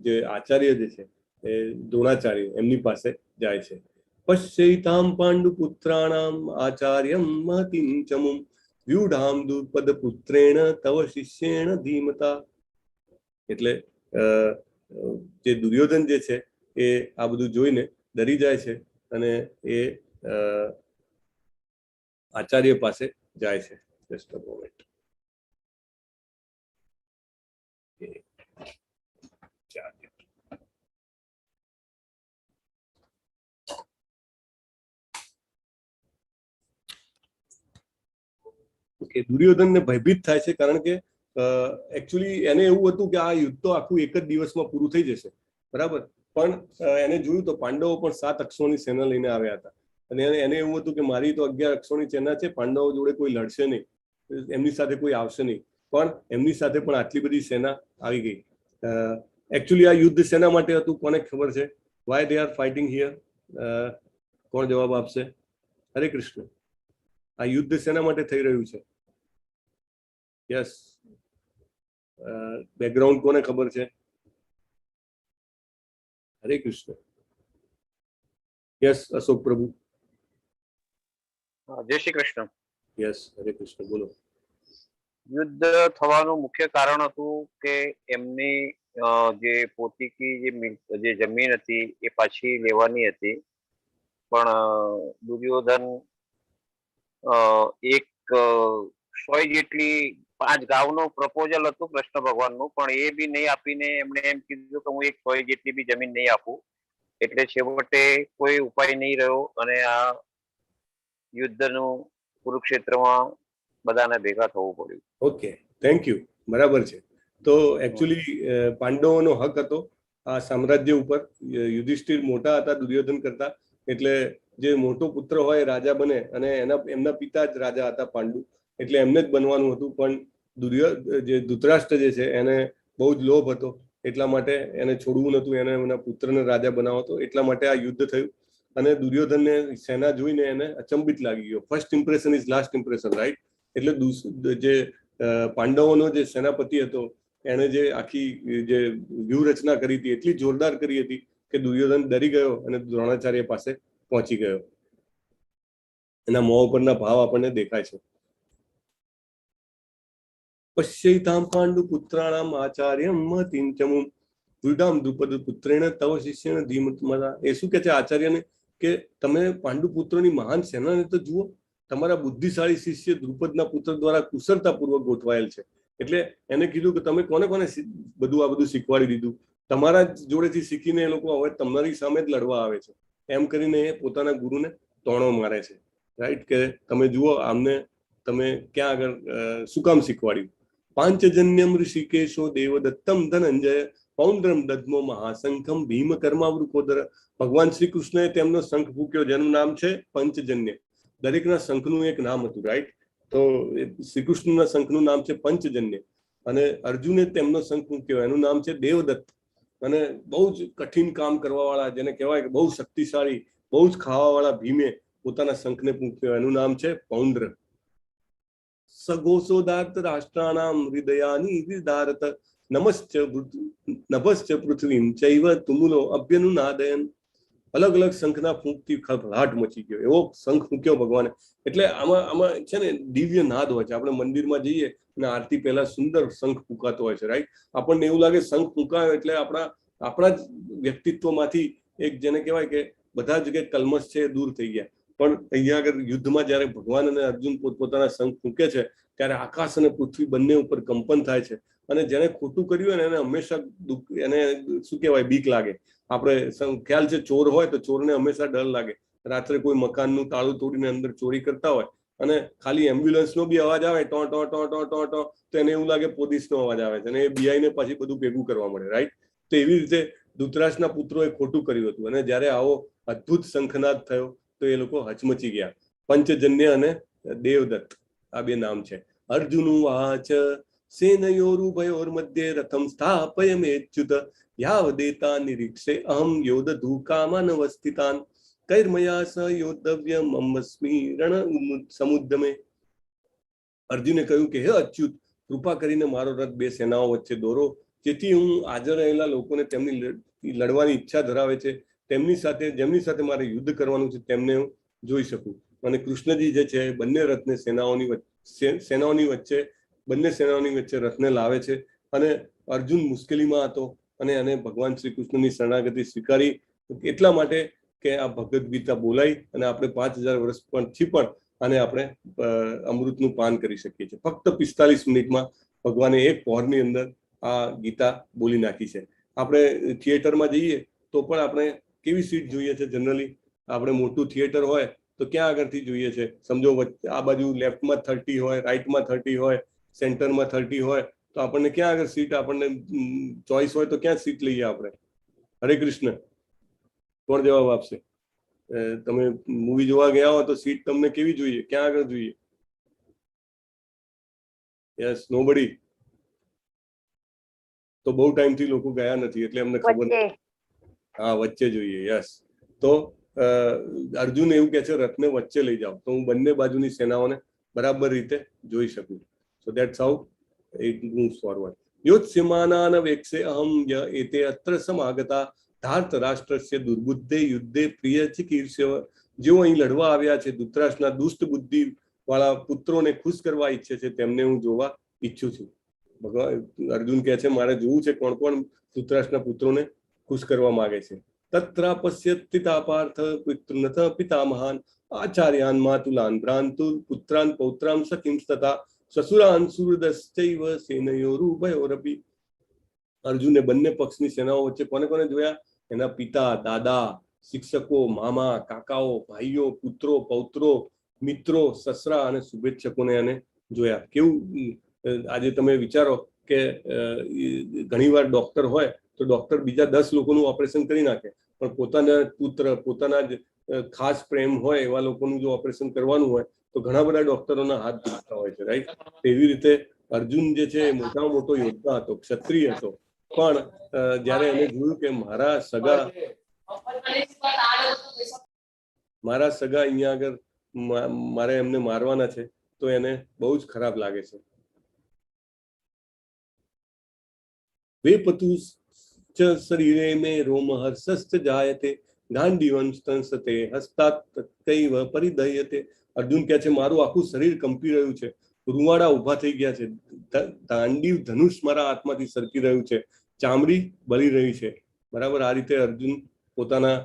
જે આચાર્ય જે છે એ દ્રોણાચાર્ય એમની પાસે જાય છે. પશ્યૈતામ પાંડુપુત્રાણામ આચાર્યમ મહતિમ ચમુમ વ્યુઢામ દ્રુપદ પુત્રેણ તવ શિષ્યેણ ધીમતા. એટલે જે દુર્યોધન જે છે એ આ બધું જોઈને ડરી જાય છે, અને એ આચાર્ય પાસે જાય છે. Just a moment. ઓકે, દુર્યોધનને ભયભીત થાય છે, કારણ કે એકચ્યુઅલી એને એવું હતું કે આ યુદ્ધ તો આખું એક જ દિવસમાં પૂરું થઈ જશે, બરાબર? પણ એને જોયું તો પાંડવો પણ 7 અક્ષોની સેના લઈને આવ્યા હતા, અને એને એવું હતું કે મારી તો 11 અક્ષોની સેના છે, પાંડવો જોડે કોઈ લડશે નહીં, એમની સાથે કોઈ આવશે નહીં. પણ એમની સાથે પણ આટલી બધી સેના આવી ગઈ. એકચ્યુઅલી આ યુદ્ધ શેના માટે હતું, કોને ખબર છે? Y they are fighting here? કોણ જવાબ આપશે? હરે કૃષ્ણ. આ યુદ્ધ શેના માટે થઈ રહ્યું છે? યસ, બેકગ્રાઉન્ડ કોને ખબર છે? હરે કૃષ્ણ. યસ, અશોક પ્રભુ. જય શ્રી કૃષ્ણ. યસ, હરે કૃષ્ણ, બોલો. યુદ્ધ થવાનું મુખ્ય કારણ હતું કે એમની જે પોતીકી જે જમીન હતી એ પાછી લેવાની હતી, પણ દુર્યોધન એક 100 જેટલી 5 ગામનું પ્રપોઝલ હતું કૃષ્ણ ભગવાનનું, પણ એ બી નહીં આપીને એમણે એમ કીધું કે હું એક 100 જેટલી બી જમીન નહીં આપું. એટલે છેવટે કોઈ ઉપાય નહીં રહ્યો, અને આ યુદ્ધનું કુરુક્ષેત્રમાં બધાને ભેગા થવું પડ્યું. Okay, thank you. બરાબર છે. તો એકચ્યુઅલી પાંડવોનો હક હતો આ સામ્રાજ્ય ઉપર. યુધિષ્ઠિર મોટા હતા દુર્યોધન કરતા, એટલે જે મોટો પુત્ર હોય રાજા બને, અને એમના પિતા જ રાજા હતા પાંડુ, એટલે એમને જ બનવાનું હતું. પણ જે ધૃતરાષ્ટ્ર જે છે એને બહુ જ લોભ હતો, એટલા માટે એને છોડવું નહોતું, એને એના પુત્રને રાજા બનાવો હતો. એટલા માટે આ યુદ્ધ થયું, અને દુર્યોધનને સેના જોઈને એને અચંબિત લાગી ગયો. First impression is last impression, right? એટલે જે પાંડવોનો જે સેનાપતિ હતો એને જે આખી જે વ્યૂહરચના કરી હતી એટલી જોરદાર કરી હતી કે દુર્યોધન ડરી ગયો અને દ્રોણાચાર્ય પાસે પહોંચી ગયો. એના મોં ઉપરના ભાવ આપણને દેખાય છે. પશ્યૈતામ પાંડુ પુત્રાણામ આચાર્યમ મહતિમ ચમુમ વ્યુઢામ દ્રુપદ પુત્રેણ તવ શિષ્યેણ ધીમતા. એ શું કે છે આચાર્યને કે તમે પાંડુ પુત્રોની મહાન સેનાને તો જુઓ, તમારા બુદ્ધિશાળી શિષ્ય દ્રુપદના પુત્ર દ્વારા કુશળતાપૂર્વક ગોઠવાયેલ છે. એટલે એને કીધું કે તમે કોને કોને આ બધું શીખવાડી દીધું? તમારા જોડેથી શીખીને એ લોકો હવે તમારી સામે જ લડવા આવે છે, એમ કરીને એ પોતાના ગુરુને તોણો મારે છે, રાઈટ? કે તમે જુઓ આમને તમે ક્યાં આગળ શું કામ શીખવાડ્યું? પાંચજન્યમ ઋષિકેશો દેવદત્તમ ધનંજય પૌંડ્રમ દદ્મો મહાશંખમ ભીમ કર્માવૃકોદર. ભગવાન શ્રી કૃષ્ણએ તેમનો શંખ ફૂક્યો, જેનું નામ છે પંચજન્ય. દરેકના શંખનું એક નામ હતું, રાઈટ? તો શ્રી કૃષ્ણના શંખનું નામ છે પંચજન્ય, અને અર્જુને તેમનો શંખ ફૂક્યો, એનું નામ છે દેવદત્ત. અને બહુ જ કઠિન કામ કરવા વાળા, જેને કહેવાય કે બહુ શક્તિશાળી, બહુ જ ખાવા વાળા ભીમે પોતાના શંખને ફૂક્યો, એનું નામ છે પૌંડ્ર. સઘોષોદાર્થ રાષ્ટ્રાણામ હૃદયાની વિદારત નભશ્ચ પૃથ્વીમ ચૈવ તુમુલો અભ્યનુનાદયન. અલગ અલગ શંખના ફૂંકથી ખળભળાટ મચી ગયો, એવો શંખ ફૂંક્યો ભગવાને. એટલે આમાં છે ને દિવ્ય નાદ હોય છે. આપણે મંદિરમાં જઈએ અને આરતી પહેલા સુંદર શંખ ફૂંકાતો હોય છે, રાઈટ? આપણને એવું લાગે શંખ ફૂંકાયો એટલે આપણા આપણા જ વ્યક્તિત્વમાંથી એક જેને કહેવાય કે બધા જ કે કલ્મશ છે એ દૂર થઈ ગયા. પણ અહીંયા આગળ યુદ્ધમાં જ્યારે ભગવાન અને અર્જુન પોતપોતાના શંખ ફૂંકે છે ત્યારે આકાશ અને પૃથ્વી બંને ઉપર કંપન થાય છે. અને જેને ખોટું કર્યું હોય ને એને હંમેશા એને શું કહેવાય બીક લાગે. આપણે ખ્યાલ છે ચોર હોય તો ચોરને હંમેશા ડર લાગે. રાત્રે કોઈ મકાનનું તાળું તોડીને અંદર ચોરી કરતા હોય અને ખાલી એમ્બ્યુલન્સનો બી અવાજ આવે ટો ટો ટો ટો ટો ટો તો એને એવું લાગે પોલીસનો અવાજ આવે છે અને એ બીઆઈને પાછી બધું ભેગું કરવા મળે, રાઈટ? તો એવી રીતે ધૃતરાષ્ટ્રના પુત્રોએ ખોટું કર્યું હતું અને જ્યારે આવો અદ્ભુત શંખનાદ થયો તો એ લોકો હચમચી ગયા. પંચજન્ય અને દેવદત્ત આ બે નામ છે. અર્જુનું વાચ સેનયોરુભયોર મધ્યે રથમ સ્થાપયમેચ્યુત યાવદેતા નિરીક્ષે અહમ યોદધુ કામાનવસ્થિતાન કૈર્મયા સ યોદ્ધવ્યમ અમસ્મિ રણ સમુદ્રમે. અર્જુને કહ્યું કે હે અચ્યુત, કૃપા કરીને મારો રથ બે સેનાઓ વચ્ચે દોરો, જેથી હું હાજર રહેલા લોકોને તેમની લડવાની ઈચ્છા ધરાવે છે તેમની સાથે જેમની સાથે મારે યુદ્ધ કરવાનું છે તેમને હું જોઈ શકું. અને કૃષ્ણજી જે છે બંને રથને સેનાઓની વચ્ચે રથને લાવે છે અને અર્જુન મુશ્કેલીમાં હતો અને એને ભગવાન શ્રી કૃષ્ણની શરણાગતિ સ્વીકારી એટલા માટે કે આ ભગવદ્ ગીતા બોલાઈ અને આપણે 5000 વર્ષ પણ આને આપણે અમૃતનું પાન કરી શકીએ છીએ. ફક્ત 45 મિનિટમાં ભગવાને એક પહોરની અંદર આ ગીતા બોલી નાખી છે. આપણે થિયેટરમાં જઈએ તો પણ આપણે કેવી સીટ જોઈએ છે? જનરલી આપણે મોટું થિયેટર હોય તો ક્યાં આગળથી જોઈએ છે? સમજો આ બાજુ લેફ્ટમાં 30 હોય, રાઈટમાં 30 હોય, સેન્ટરમાં 30 હોય તો આપણને ક્યાં આગળ સીટ આપણને ચોઈસ હોય તો ક્યાં સીટ લઈએ આપણે? હરે કૃષ્ણ, કોણ જવાબ આપશે? તમે મૂવી જોવા ગયા હો તો સીટ તમને કેવી જોઈએ? ક્યાં આગળ જોઈએ? Yes, nobody. તો બહુ ટાઈમથી લોકો ગયા નથી એટલે અમને ખબર નથી. હા, વચ્ચે જોઈએ. યસ. તો અર્જુન એવું કે છે રથને વચ્ચે લઈ જાઓ તો હું બંને બાજુની સેનાઓને બરાબર રીતે જોઈ શકું. So that's how it moves forward. યોત્સ્યમાનાન વેક્ષે અહમ ય એતે અત્ર સમાગતા ધાર્ત રાષ્ટ્રસ્ય દુર્બુદ્ધે યુદ્ધે પ્રિય ચિકીર્ષવ. જેઓ અહીં લડવા આવ્યા છે ધૃતરાષ્ટ્રના દુષ્ટ બુદ્ધિ વાળા પુત્રોને ખુશ કરવા ઈચ્છે છે તેમને હું જોવા ઈચ્છું છું. ભગવાન અર્જુન કહે છે મારે જોવું છે કોણ કોણ ધૃતરાષ્ટ્રના પુત્રોને ખુશ કરવા માંગે છે. તત્રાપશ્યતિતા પાર્થ પિતૃનથ પિતામહાન આચાર્યાન માતુલાન ભ્રાંતુર પુત્રાન પૌત્રામ સખીમ તથા સસુરાન સુહૃદશ્ચૈવ સેનયોરુભયોરપી. અર્જુને બંને પક્ષની સેનાઓ વચ્ચે કોને કોને જોયા? એના પિતા, દાદા, શિક્ષકો, મામા, કાકાઓ, ભાઈઓ, પુત્રો, પૌત્રો, મિત્રો, સસરા અને શુભેચ્છકોને એને જોયા. કેવું આજે તમે વિચારો કે ઘણીવાર ડોક્ટર હોય તો ડોક્ટર બીજા 10 લોકોનું ઓપરેશન કરી નાખે પણ પોતાના પુત્ર, પોતાના જ ખાસ પ્રેમ હોય એવા લોકોનું જો ઓપરેશન કરવાનું હોય તો ઘણા બધા ડોક્ટરોના હાથ ધરતા હોય છે, રાઈટ? એવી રીતે અર્જુન જે છે એ મોટામાં મોટો યોદ્ધા હતો, ક્ષત્રિય હતો, પણ જ્યારે એને જોયું કે મારા સગા અહીંયા આગળ મારે એમને મારવાના છે તો એને બહુ જ ખરાબ લાગે છે. વેપતુ શરીરે મે રોમહર્ષશ્ચ જાયતે ગાંડીવં સ્તંસતે હસ્તાત કૈવ પરિદયતે. અર્જુન કહે છે મારું આખું શરીર કંપી રહ્યું છે, રૂવાડા ઉભા થઈ ગયા છે, ગાંડીવ ધનુષ મારા હાથમાંથી સરકી રહ્યું છે, ચામડી બળી રહી છે. બરાબર, આ રીતે અર્જુન પોતાના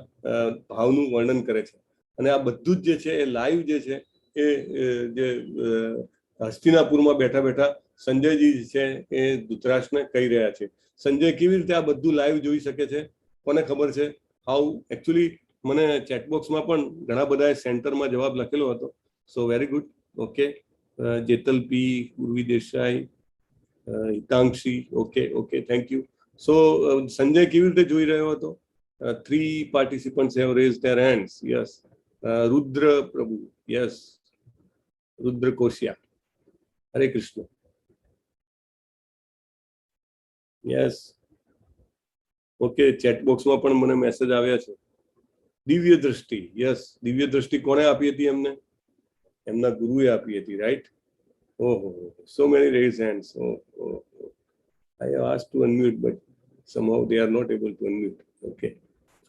ભાવનું વર્ણન કરે છે. અને આ બધું જ જે છે એ લાઈવ જે છે એ જે હસ્તિનાપુરમાં બેઠા બેઠા સંજયજી છે એ ધૃતરાષ્ટ્રને કહી રહ્યા છે. સંજય કેવી રીતે આ બધું લાઈવ જોઈ શકે છે? કોને ખબર છે? હાઉ એકચ્યુઅલી મને ચેટબોક્સમાં પણ ઘણા બધાએ સેન્ટરમાં જવાબ લખેલો હતો. So very good. Okay, Jetal P, Urvi Desai, Hitankshi, okay, thank you. So Sanjay કેવી રીતે જોઈ રહ્યો હતો? 3 participants have raised their hands. Yes. રુદ્ર પ્રભુ, યસ, રુદ્ર કોશિયા, હરે કૃષ્ણ, યસ. ઓકે, ચેટ બોક્સમાં પણ મને મેસેજ આવ્યા છે. દિવ્ય દ્રષ્ટિ, યસ, દિવ્ય દ્રષ્ટિ કોણે આપી હતી એમને? એમના ગુરુએ આપી હતી, રાઈટ? ઓહો, so many raise hands. I have asked to unmute but somehow they are not able to unmute. Okay,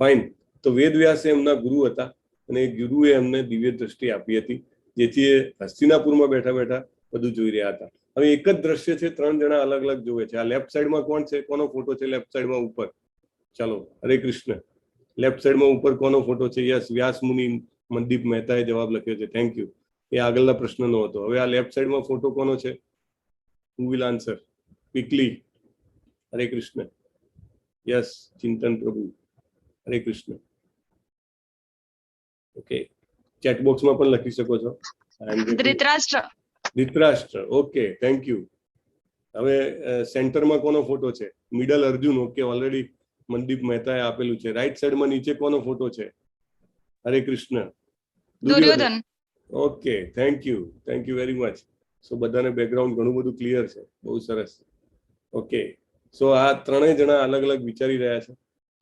fine. તો વેદવ્યાસ એમના ગુરુ હતા અને એ ગુરુએ એમને દિવ્ય દ્રષ્ટિ આપી હતી જેથી એ હસ્તિનાપુરમાં બેઠા બેઠા બધું જોઈ રહ્યા હતા. હવે એક જ દ્રશ્ય છે, 3 જણા અલગ અલગ જોવે છે. આ લેફ્ટ સાઈડમાં કોણ છે? કોનો ફોટો છે લેફ્ટ સાઈડમાં ઉપર? ચલો, હરે કૃષ્ણ. લેફ્ટ સાઈડમાં ઉપર કોનો ફોટો છે? યસ, વ્યાસ મુનિ મનદીપ મહેતાએ જવાબ લખ્યો છે. Thank you. એ આગળના પ્રશ્નનો હતો. હવે આ લેફ્ટ સાઈડમાં ફોટો કોનો છે? Who will answer quickly? Hare Krishna. Yes, Chintan Prabhu. Hare Krishna. Okay, chat બોક્સમાં પણ લખી શકો છો. Dhritarashtra. Dhritarashtra. Okay, thank you. હવે સેન્ટરમાં કોનો ફોટો છે? Middle Arjun. Okay, already Mandeep મહેતાએ આપેલું છે. રાઈટ સાઈડમાં નીચે કોનો ફોટો છે? Hare Krishna. Duryodhana. Okay, thank you very much. So બધાને બેકગ્રાઉન્ડ ઘણું બધું ક્લિયર છે. બહુ સરસ. ઓકે, સો આ ત્રણેય જણા અલગ અલગ વિચારી રહ્યા છે.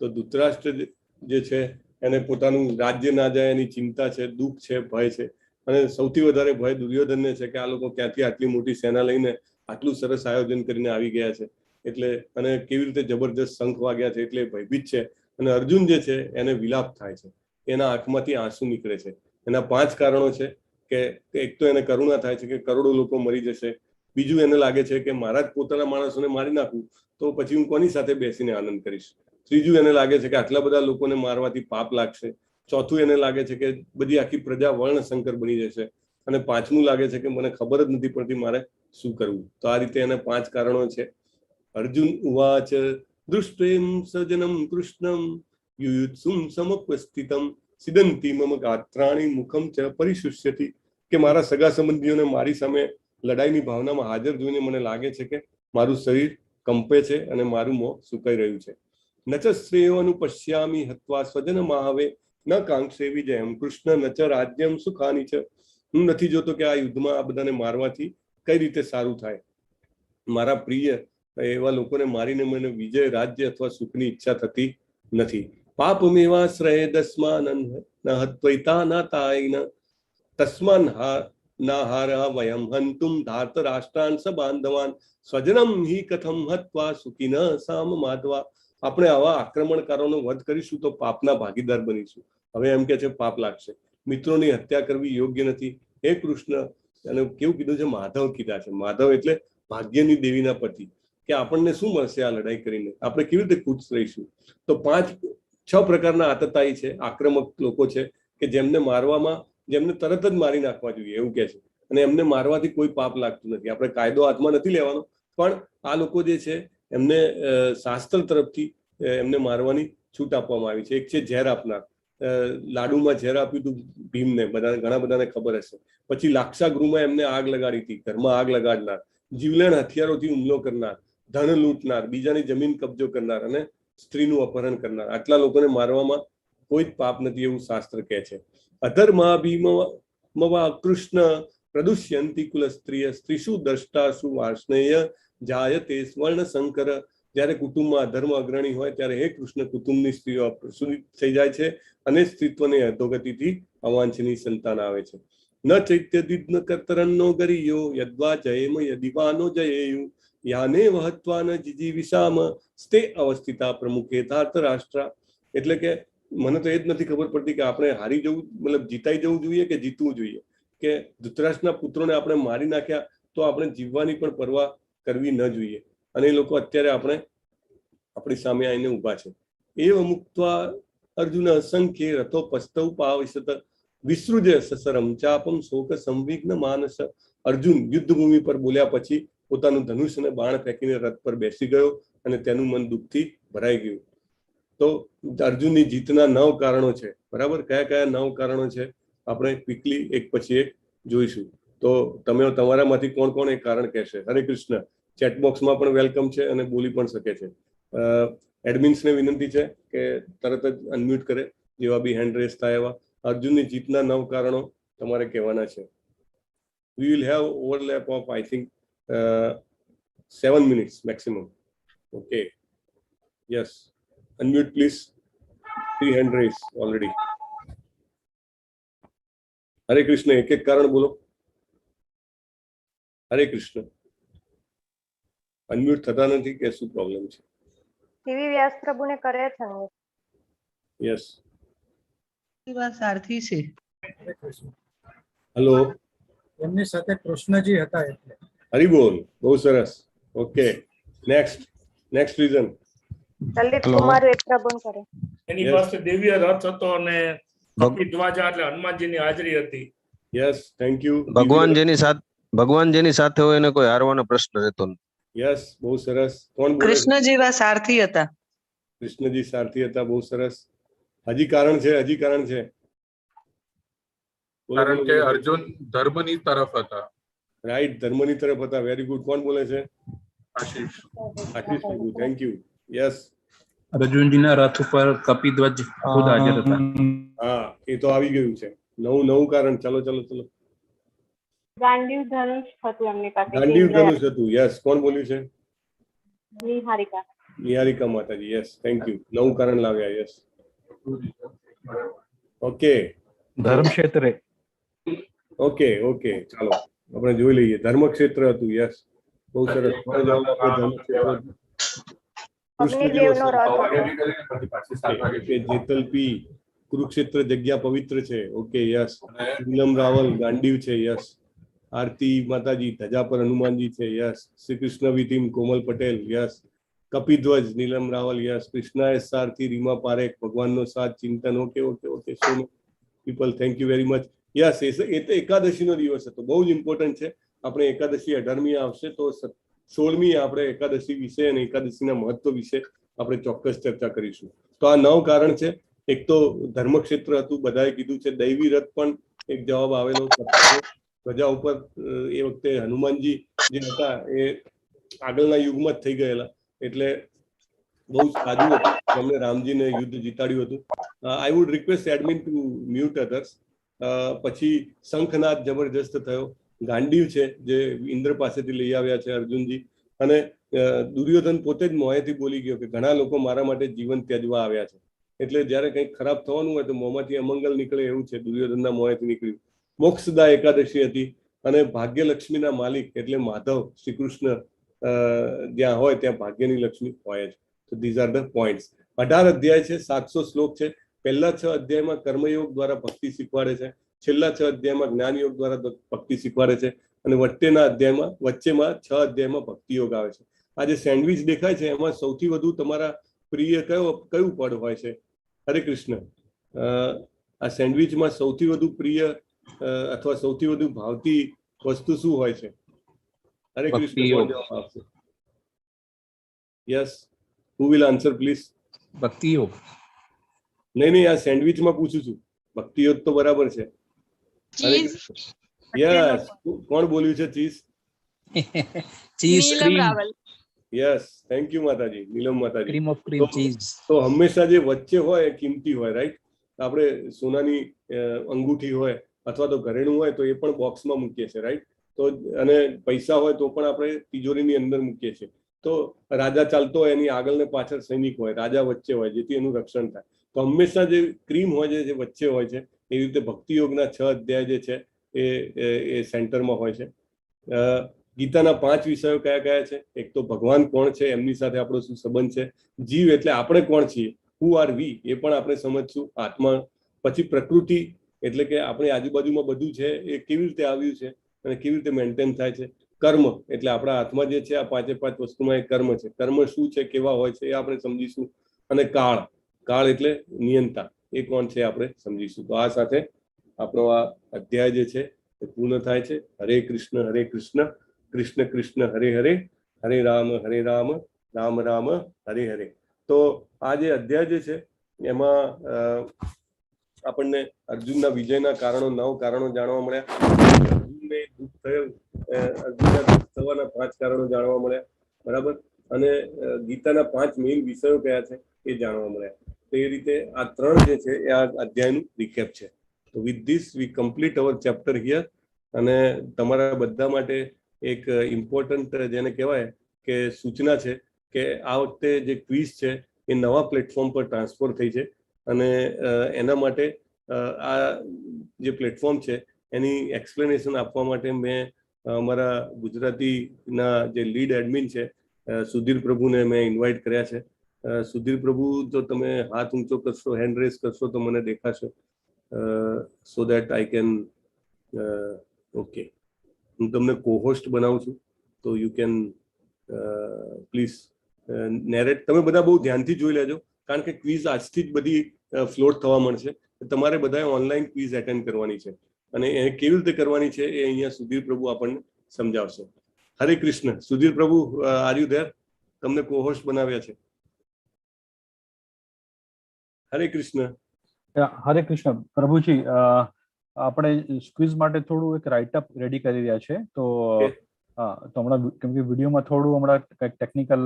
તો ધૃતરાષ્ટ્ર જે છે એને પોતાનું રાજ્ય ના જાય એની ચિંતા છે, દુઃખ છે, ભય છે. અને સૌથી વધારે ભય દુર્યોધનને છે કે આ લોકો ક્યાંથી આટલી મોટી સેના લઈને આટલું સરસ આયોજન કરીને આવી ગયા છે, એટલે અને કેવી રીતે જબરજસ્ત શંખ વાગ્યા છે એટલે ભયભીત છે. અને અર્જુન જે છે એને વિલાપ થાય છે, એના આંખમાંથી આંસુ નીકળે છે. એના 5 કારણો છે કે એક તો એને કરુણા થાય છે કે કરોડો લોકો મરી જશે. બીજું એને લાગે છે કે મારા જ પોતાના માણસોને મારી નાખું તો પછી હું કોની સાથે બેસીને આનંદ કરીશ. ત્રીજું એને લાગે છે કે આટલા બધા લોકોને મારવાથી પાપ લાગશે. ચોથું એને લાગે છે કે બધી આખી પ્રજા વર્ણશંકર બની જશે. અને પાંચમું લાગે છે કે મને ખબર જ નથી પડતી મારે શું કરવું. તો આ રીતે એના 5 કારણો છે. અર્જુન ઉવાચ દૃષ્ટેમ સજનમ કૃષ્ણમ યુયુત્સુમ સમપસ્થિતમ સિદંતી મમ ગાત્રાણી મુખમ ચ પરિશુષ્યતિ. કે મારા સગા સંબંધીઓને મારી સામે લડાઈની ભાવનામાં હાજર જોઈને મને લાગે છે કે મારું શરીર કંપે છે અને મારું મોં સુકાઈ રહ્યું છે. નચ શ્રેયોનું પશ્યામી હત્વા સ્વજન મહાવે ન કાંક્ષે વિજયમ કૃષ્ણ નચ રાજ્યમ સુખાની છે. હું નથી જોતો કે આ યુદ્ધમાં આ બધાને મારવાથી કઈ રીતે સારું થાય. મારા પ્રિય એવા લોકોને મારીને મને વિજય, રાજ્ય અથવા સુખની ઈચ્છા થતી નથી. પાપમેવા શ્રય દસ્માન ન હત્વૈતા ન તાયન તસ્માન નાહાર વયમ હંતુમ ધાર્ત રાષ્ટ્રાન સ બાંધવાન સ્વજનમ હિ કથમ હત્વા સુખિન સામ માધવા. આપણે આવા આક્રમણકારોનો વધ કરીશું તો પાપના ભાગીદાર બનીશું. હવે એમ કે છે પાપ લાગશે. મિત્રોની હત્યા કરવી યોગ્ય નથી. હે કૃષ્ણ, અને કેવું કીધું છે? માધવ કીધા છે. માધવ એટલે ભાગ્યની દેવીના પતિ. કે આપણને શું મળશે આ લડાઈ કરીને? આપણે કેવી રીતે ખુશ રહીશું? તો 5-6 પ્રકારના આતતાઈ છે, આક્રમક લોકો છે કે જેમને મારવામાં, જેમને તરત જ મારી નાખવા જોઈએ એવું કે છે. અને એમને મારવાથી કોઈ પાપ લાગતું નથી. આપણે કાયદો હાથમાં નથી લેવાનો, પણ આ લોકો જે છે એમને શાસ્ત્ર તરફથી એમને મારવાની છૂટ આપવામાં આવી છે. એક છે ઝેર આપનાર. લાડુમાં ઝેર આપ્યું હતું ભીમને, ઘણા બધાને ખબર હશે. પછી લાક્ષાગૃહમાં એમને આગ લગાડી હતી, ઘરમાં આગ લગાડનાર, જીવલેણ હથિયારોથી હુમલો કરનાર, ધન લૂંટનાર, બીજાની જમીન કબજો કરનાર અને સ્ત્રીનું અપહરણ કરનાર. આટલા લોકોને મારવામાં કોઈ જ પાપ નથી એવું શાસ્ત્ર કહે છે. અધર્મા ભીમવા કૃષ્ણ પ્રદુષ્યંતિ કુલ સ્ત્રીય સ્ત્રીષુ દ્રષ્ટાસુ વાર્ષ્ણેય જાયતે સ્વર્ણ શંકર. જ્યારે કુટુંબમાં અધર્મ અગ્રણી હોય ત્યારે હે કૃષ્ણ કુટુંબની સ્ત્રીઓ અપ્રસુરિત થઈ જાય છે અને સ્ત્રીત્વની અધોગતિથી અવાંછનીય સંતાન આવે છે. ન ચૈત્યદિગ્ન કર્તરન્નો ગરિયો યદ્વા જયેમ યદિવાનો જયેયુ યાને વહત્વા ન જીજીવિષામ સ્તે અવસ્થિતા પ્રમુખે ધાર્ત રાષ્ટ્ર. એટલે કે મને તો એ જ નથી ખબર પડતી કે આપણે હારી જવું, મતલબ જીતાઈ જવું જોઈએ કે જીતવું જોઈએ. કે ધૃતરાષ્ટ્રના પુત્રોને આપણે મારી નાખ્યા તો આપણે જીવવાની પણ પરવા કરવી ન જોઈએ. અને એ લોકો અત્યારે આપણી સામે આવીને ઊભા છે. એવ મુક્ત્વા અર્જુન અસંખ્ય રથો પસ્તવ પાવિશત વિસૃજ સસરમ ચાપમ શોક સંવિઘ્ન માનસ. અર્જુન યુદ્ધભૂમિ પર બોલ્યા પછી પોતાનું ધનુષ અને બાણ ફેંકીને રથ પર બેસી ગયો અને તેનું મન દુઃખથી ભરાઈ ગયું. તો અર્જુનની જીતના 9 કારણો છે. બરાબર, કયા કયા 9 કારણો છે આપણે ક્વિકલી એક પછી એક જોઈશું. તો તમે તમારામાંથી કોણ કોણ એ કારણ કહેશે? હરે કૃષ્ણ. ચેટ બોક્સમાં પણ વેલકમ છે અને બોલી પણ શકે છે. એડમિન્સને વિનંતી છે કે તરત જ અનમ્યુટ કરે જેવા બી હેન્ડ રેસ થાય એવા. અર્જુનની જીતના 9 કારણો તમારે કહેવાના છે. We will have overlap of I think 7 minutes maximum. Okay. Yes. Unmute please. 3 hand raise already. હરે કૃષ્ણ. એક એક કારણ બોલો. હરે કૃષ્ણ. અનમ્યુટ થતા નથી કે શું પ્રોબ્લેમ છે? ટીવી વ્યાસ પ્રભુને કરે છે ને. યસ. સારથી છે. હરે કૃષ્ણ. હેલો. એમની સાથે કૃષ્ણજી હતા એટલે. હરી બોલ. બહુ સરસ. Okay. Next reason. Lalit Hello. Kumar વેત્રબુન કરે. એની Yes. પાસે દિવ્ય રથ હતો અને કપી ધ્વજા એટલે હનુમાનજીની હાજરી હતી. Yes, thank you. ભગવાન જેની સાથે હોય એને કોઈ હારવાનો પ્રશ્ન રહેતો નથી. યસ, બહુ સરસ. કોણ બોલે છે? કૃષ્ણ જેવા સારથી હતા. કૃષ્ણજી સારથી હતા, બહુ સરસ. હજી કારણ છે, હજી કારણ છે. બોલો, કારણ બોલો, કે બોલો. અર્જુન ધર્મની તરફ હતા. રાઈટ, ધર્મની તરફ હતા. Very good. કોણ બોલે છે? આશીષ. આશીષ પ્રભુ, થેન્ક યુ. યસ, અર્જુનજીના રથ ઉપર કપિધ્વજ ખુદ હાજર હતા. હા, એ તો આવી ગયું છે. નવું કારણ. ચલો ચલો ચલો. ગાંડીવ ધનુષ હતું એમની પાસે. ગાંડીવ ધનુષ હતું. યસ, કોણ બોલ્યું છે? નિહારિકા. નિહારિકા માતાજી. Yes, thank you. નવું કારણ લાવ્યા. Yes, okay. ધર્મક્ષેત્રે ઓકે ઓકે, ચાલો આપણે જોઈ લઈએ. ધર્મક્ષેત્ર હતું. યસ, બહુ સરસ. કોણ જવાબ આપે? ધર્મક્ષેત્ર હતું. અગ્નિદેવનો રથ હતો. કે જેતલપી કુરુક્ષેત્ર જગ્યા પવિત્ર છે. Okay, yes. નીલમ રાવલ ગાંડીવ છે. યસ. આરતી માતાજી ધજા પર હનુમાનજી છે. યસ. શ્રી કૃષ્ણ વિધિમ કોમલ પટેલ. યસ. કપિધ્વજ નીલમ રાવલ. યસ. કૃષ્ણાય સારથી રીમા પારેખ. ભગવાનનો સાથ Chintan. Okay okay okay. So people, thank you very much. Yes, એ તો એકાદશીનો દિવસ હતો. બહુ જ ઇમ્પોર્ટન્ટ છે. આપણે એકાદશી 18મી આવશે તો 16મી આપણે એકાદશી વિશે અને એકાદશીના મહત્વ વિશે આપણે ચોક્કસ ચર્ચા કરીશું. તો આ 9 કારણ છે. એક તો ધર્મક્ષેત્ર હતું, બધાએ કીધું છે. દૈવી રથ પણ એક જવાબ આવેલો. ધજા ઉપર એ વખતે હનુમાનજી જે હતા એ આગળના યુગમાં જ થઈ ગયેલા, એટલે બહુ સાદું હતું. એમને રામજીને યુદ્ધ જીતાડ્યું હતું. I would request admin to mute others. પછી શંખનાદ જબરજસ્ત થયો. ગાંડીવ છે જે ઇન્દ્ર પાસેથી લઈ આવ્યા છે અર્જુનજી. અને દુર્યોધન પોતે જ મોંએથી બોલી ગયો કે ઘણા લોકો મારા માટે જીવન ત્યજવા આવ્યા છે. એટલે જયારે કંઈક ખરાબ થવાનું હોય તો મોંમાંથી અમંગલ નીકળે, એવું છે. દુર્યોધનના મોંએથી નીકળ્યું. મોક્ષદા એકાદશી હતી. અને ભાગ્યલક્ષ્મીના માલિક એટલે માધવ શ્રી કૃષ્ણ જ્યાં હોય ત્યાં ભાગ્યની લક્ષ્મી હોય જ. તો ધીઝ આર ધ પોઈન્ટ્સ. 18 અધ્યાય છે, 700 શ્લોક છે. પહેલા 6 અધ્યાયમાં કર્મયોગ દ્વારા ભક્તિ શીખવાડે છે. છેલ્લા 6 અધ્યાયમાં જ્ઞાનયોગ દ્વારા ભક્તિ શીખવાડે છે. અને વચ્ચેમાં 6 અધ્યાયમાં ભક્તિ યોગ આવે છે. આ જે સેન્ડવિચ દેખાય છે એમાં સૌથી વધુ તમારા પ્રિય કયું પદ હોય છે? હરે કૃષ્ણ. આ સેન્ડવિચમાં સૌથી વધુ પ્રિય અથવા સૌથી વધુ ભાવતી વસ્તુ શું હોય છે? હરે કૃષ્ણ. કોણ જવાબ આપશે? Yes, who will answer please? ભક્તિ યોગ. નહીં, આ સેન્ડવિચમાં પૂછું છું. ભક્તિ યોગ તો બરાબર છે. યસ, કોણ બોલ્યું છે? Cheese. Neelam Raval. Yes, thank you માતાજી. નીલમ માતાજી. Cream of cream cheese. તો હંમેશા જે વચ્ચે હોય એ કિંમતી હોય, રાઈટ? આપણે સોનાની અંગૂઠી હોય અથવા તો ઘરેણું હોય તો એ પણ બોક્સમાં મૂકીએ છીએ, રાઈટ? તો અને પૈસા હોય તો પણ આપણે તિજોરીની અંદર મૂકીએ છીએ. તો રાજા ચાલતો હોય એની આગળ ને પાછળ સૈનિક હોય, રાજા વચ્ચે હોય, જેથી એનું રક્ષણ થાય. તો હંમેશા જે ક્રીમ હોય છે જે વચ્ચે હોય છે, એવી રીતે ભક્તિ યોગના 6 અધ્યાય જે છે એ સેન્ટરમાં હોય છે. ગીતાના 5 વિષયો કયા કયા છે? એક તો ભગવાન કોણ છે, એમની સાથે આપણો શું સંબંધ છે. જીવ એટલે આપણે કોણ છીએ, હુ આર વી, એ પણ આપણે સમજશું. આત્મા. પછી પ્રકૃતિ એટલે કે આપણી આજુબાજુમાં બધું છે એ કેવી રીતે આવ્યું છે અને કેવી રીતે મેન્ટેન થાય છે. કર્મ એટલે આપણા હાથમાં જે છે આ 5 વસ્તુમાં એક કર્મ છે. કર્મ શું છે, કેવા હોય છે, એ આપણે સમજીશું. અને કાળ એટલે નિયંતા, એ કોણ છે આપણે સમજીશું. તો આ સાથે આપણો આ અધ્યાય જે છે એ પૂર્ણ થાય છે. હરે કૃષ્ણ કૃષ્ણ કૃષ્ણ હરે હરે, હરે રામ રામ રામ હરે હરે. તો આ જે અધ્યાય જે છે એમાં આપણને અર્જુનના વિજયના કારણો 9 કારણો જાણવા મળ્યા. અર્જુનને દુઃખ થયું, અર્જુનના દુઃખ થવાના 5 કારણો જાણવા મળ્યા, બરાબર. અને ગીતાના 5 મેઇન વિષયો કયા છે એ જાણવા મળ્યા. તો એ રીતે આ 3 જે છે એ આ અધ્યાયનું રિકેપ છે. તો with this we complete our chapter here. અને તમારા બધા માટે એક ઇમ્પોર્ટન્ટ જેને કહેવાય કે સૂચના છે કે આ વખતે જે ક્વિઝ છે એ નવા પ્લેટફોર્મ પર ટ્રાન્સફર થઈ છે. અને એના માટે આ જે પ્લેટફોર્મ છે એની એક્સપ્લેનેશન આપવા માટે મેં અમારા ગુજરાતીના જે લીડ એડમિન છે સુધીર પ્રભુને મેં ઇન્વાઇટ કર્યા છે. સુધીર પ્રભુ, જો તમે હાથ ઊંચો કરશો, હેન્ડ રેઝ કરશો તો મને દેખાશે, so that I can. Okay, હું તમને કોહોસ્ટ બનાવું છું, તો યુ કેન પ્લીઝ નેરેટ તમે બધા બહુ ધ્યાનથી જોઈ લેજો, કારણ કે ક્વિઝ આજથી જ બધી ફ્લોટ થવા મળશે. તમારે બધાએ ઓનલાઈન ક્વિઝ એટેન્ડ કરવાની છે અને એ કેવી રીતે કરવાની છે એ અહીંયા સુધીર પ્રભુ આપણને સમજાવશે. હરે કૃષ્ણ. સુધીર પ્રભુ, આર યુ ધેર? તમને કોહોસ્ટ બનાવ્યા છે. હરે કૃષ્ણ. હરે કૃષ્ણ પ્રભુજી, આપણે ક્વિઝ માટે થોડું એક રાઇટઅપ રેડી કરી રહ્યા છે, તો તો હમણાં કેમ કે વિડીયોમાં થોડું હમણાં કંઈક ટેકનિકલ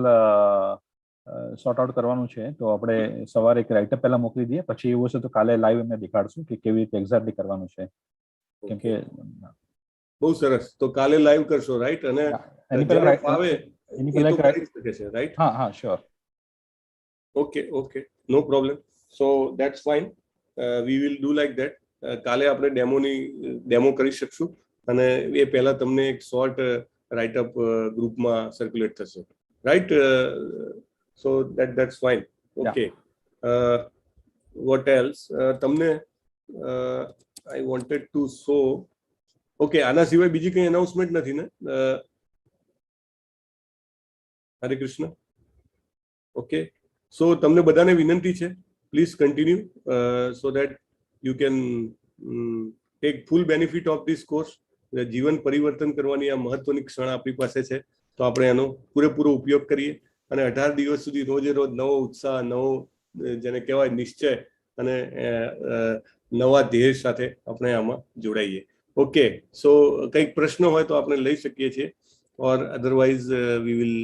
સોર્ટ આઉટ કરવાનું છે, તો આપણે સવારે એક રાઇટઅપ પહેલા મોકલી દઈએ, પછી એવું હશે તો કાલે લાઈવ એમને દેખાડશું કે કેવી રીતે એક્ઝેક્ટલી કરવાનું છે. કેમ કે બહુ સરસ. તો કાલે લાઈવ કરશો, રાઈટ? અને એની પહેલા કરી શકે છે, રાઈટ? હા sure. Okay, no problem. So that's fine. We will do like that. કાલે આપણે ડેમો કરી શકશું અને એ પહેલા તમને એક શોર્ટ રાઇટઅપ ગ્રુપમાં સર્ક્યુલેટ થશે, right? So that's fine. Okay, what else? તમને I wanted to show. Okay, આના સિવાય બીજી કઈ એનાઉન્સમેન્ટ નથી ને? હરે કૃષ્ણ. ઓકે, સો તમને બધાને વિનંતી છે, please continue so that you can take full benefit of this course. જીવન પરિવર્તન કરવાની આ મહત્વની ક્ષણ આપણી પાસે છે, તો આપણે એનો પૂરેપૂરો ઉપયોગ કરીએ અને 18 દિવસ સુધી રોજે રોજ નવો ઉત્સાહ, નવો જેને કહેવાય નિશ્ચય અને નવા ધ્યેય સાથે આપણે આમાં જોડાઈએ. ઓકે, સો કંઈક પ્રશ્ન હોય તો આપણે લઈ શકીએ છીએ, or otherwise we will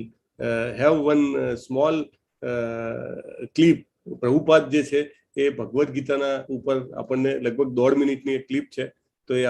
have one small clip. Prabhupada જે છે એ ભગવદ્ ગીતાના ઉપર આપણને લગભગ 1.5 મિનિટની એક ક્લિપ છે, તો એ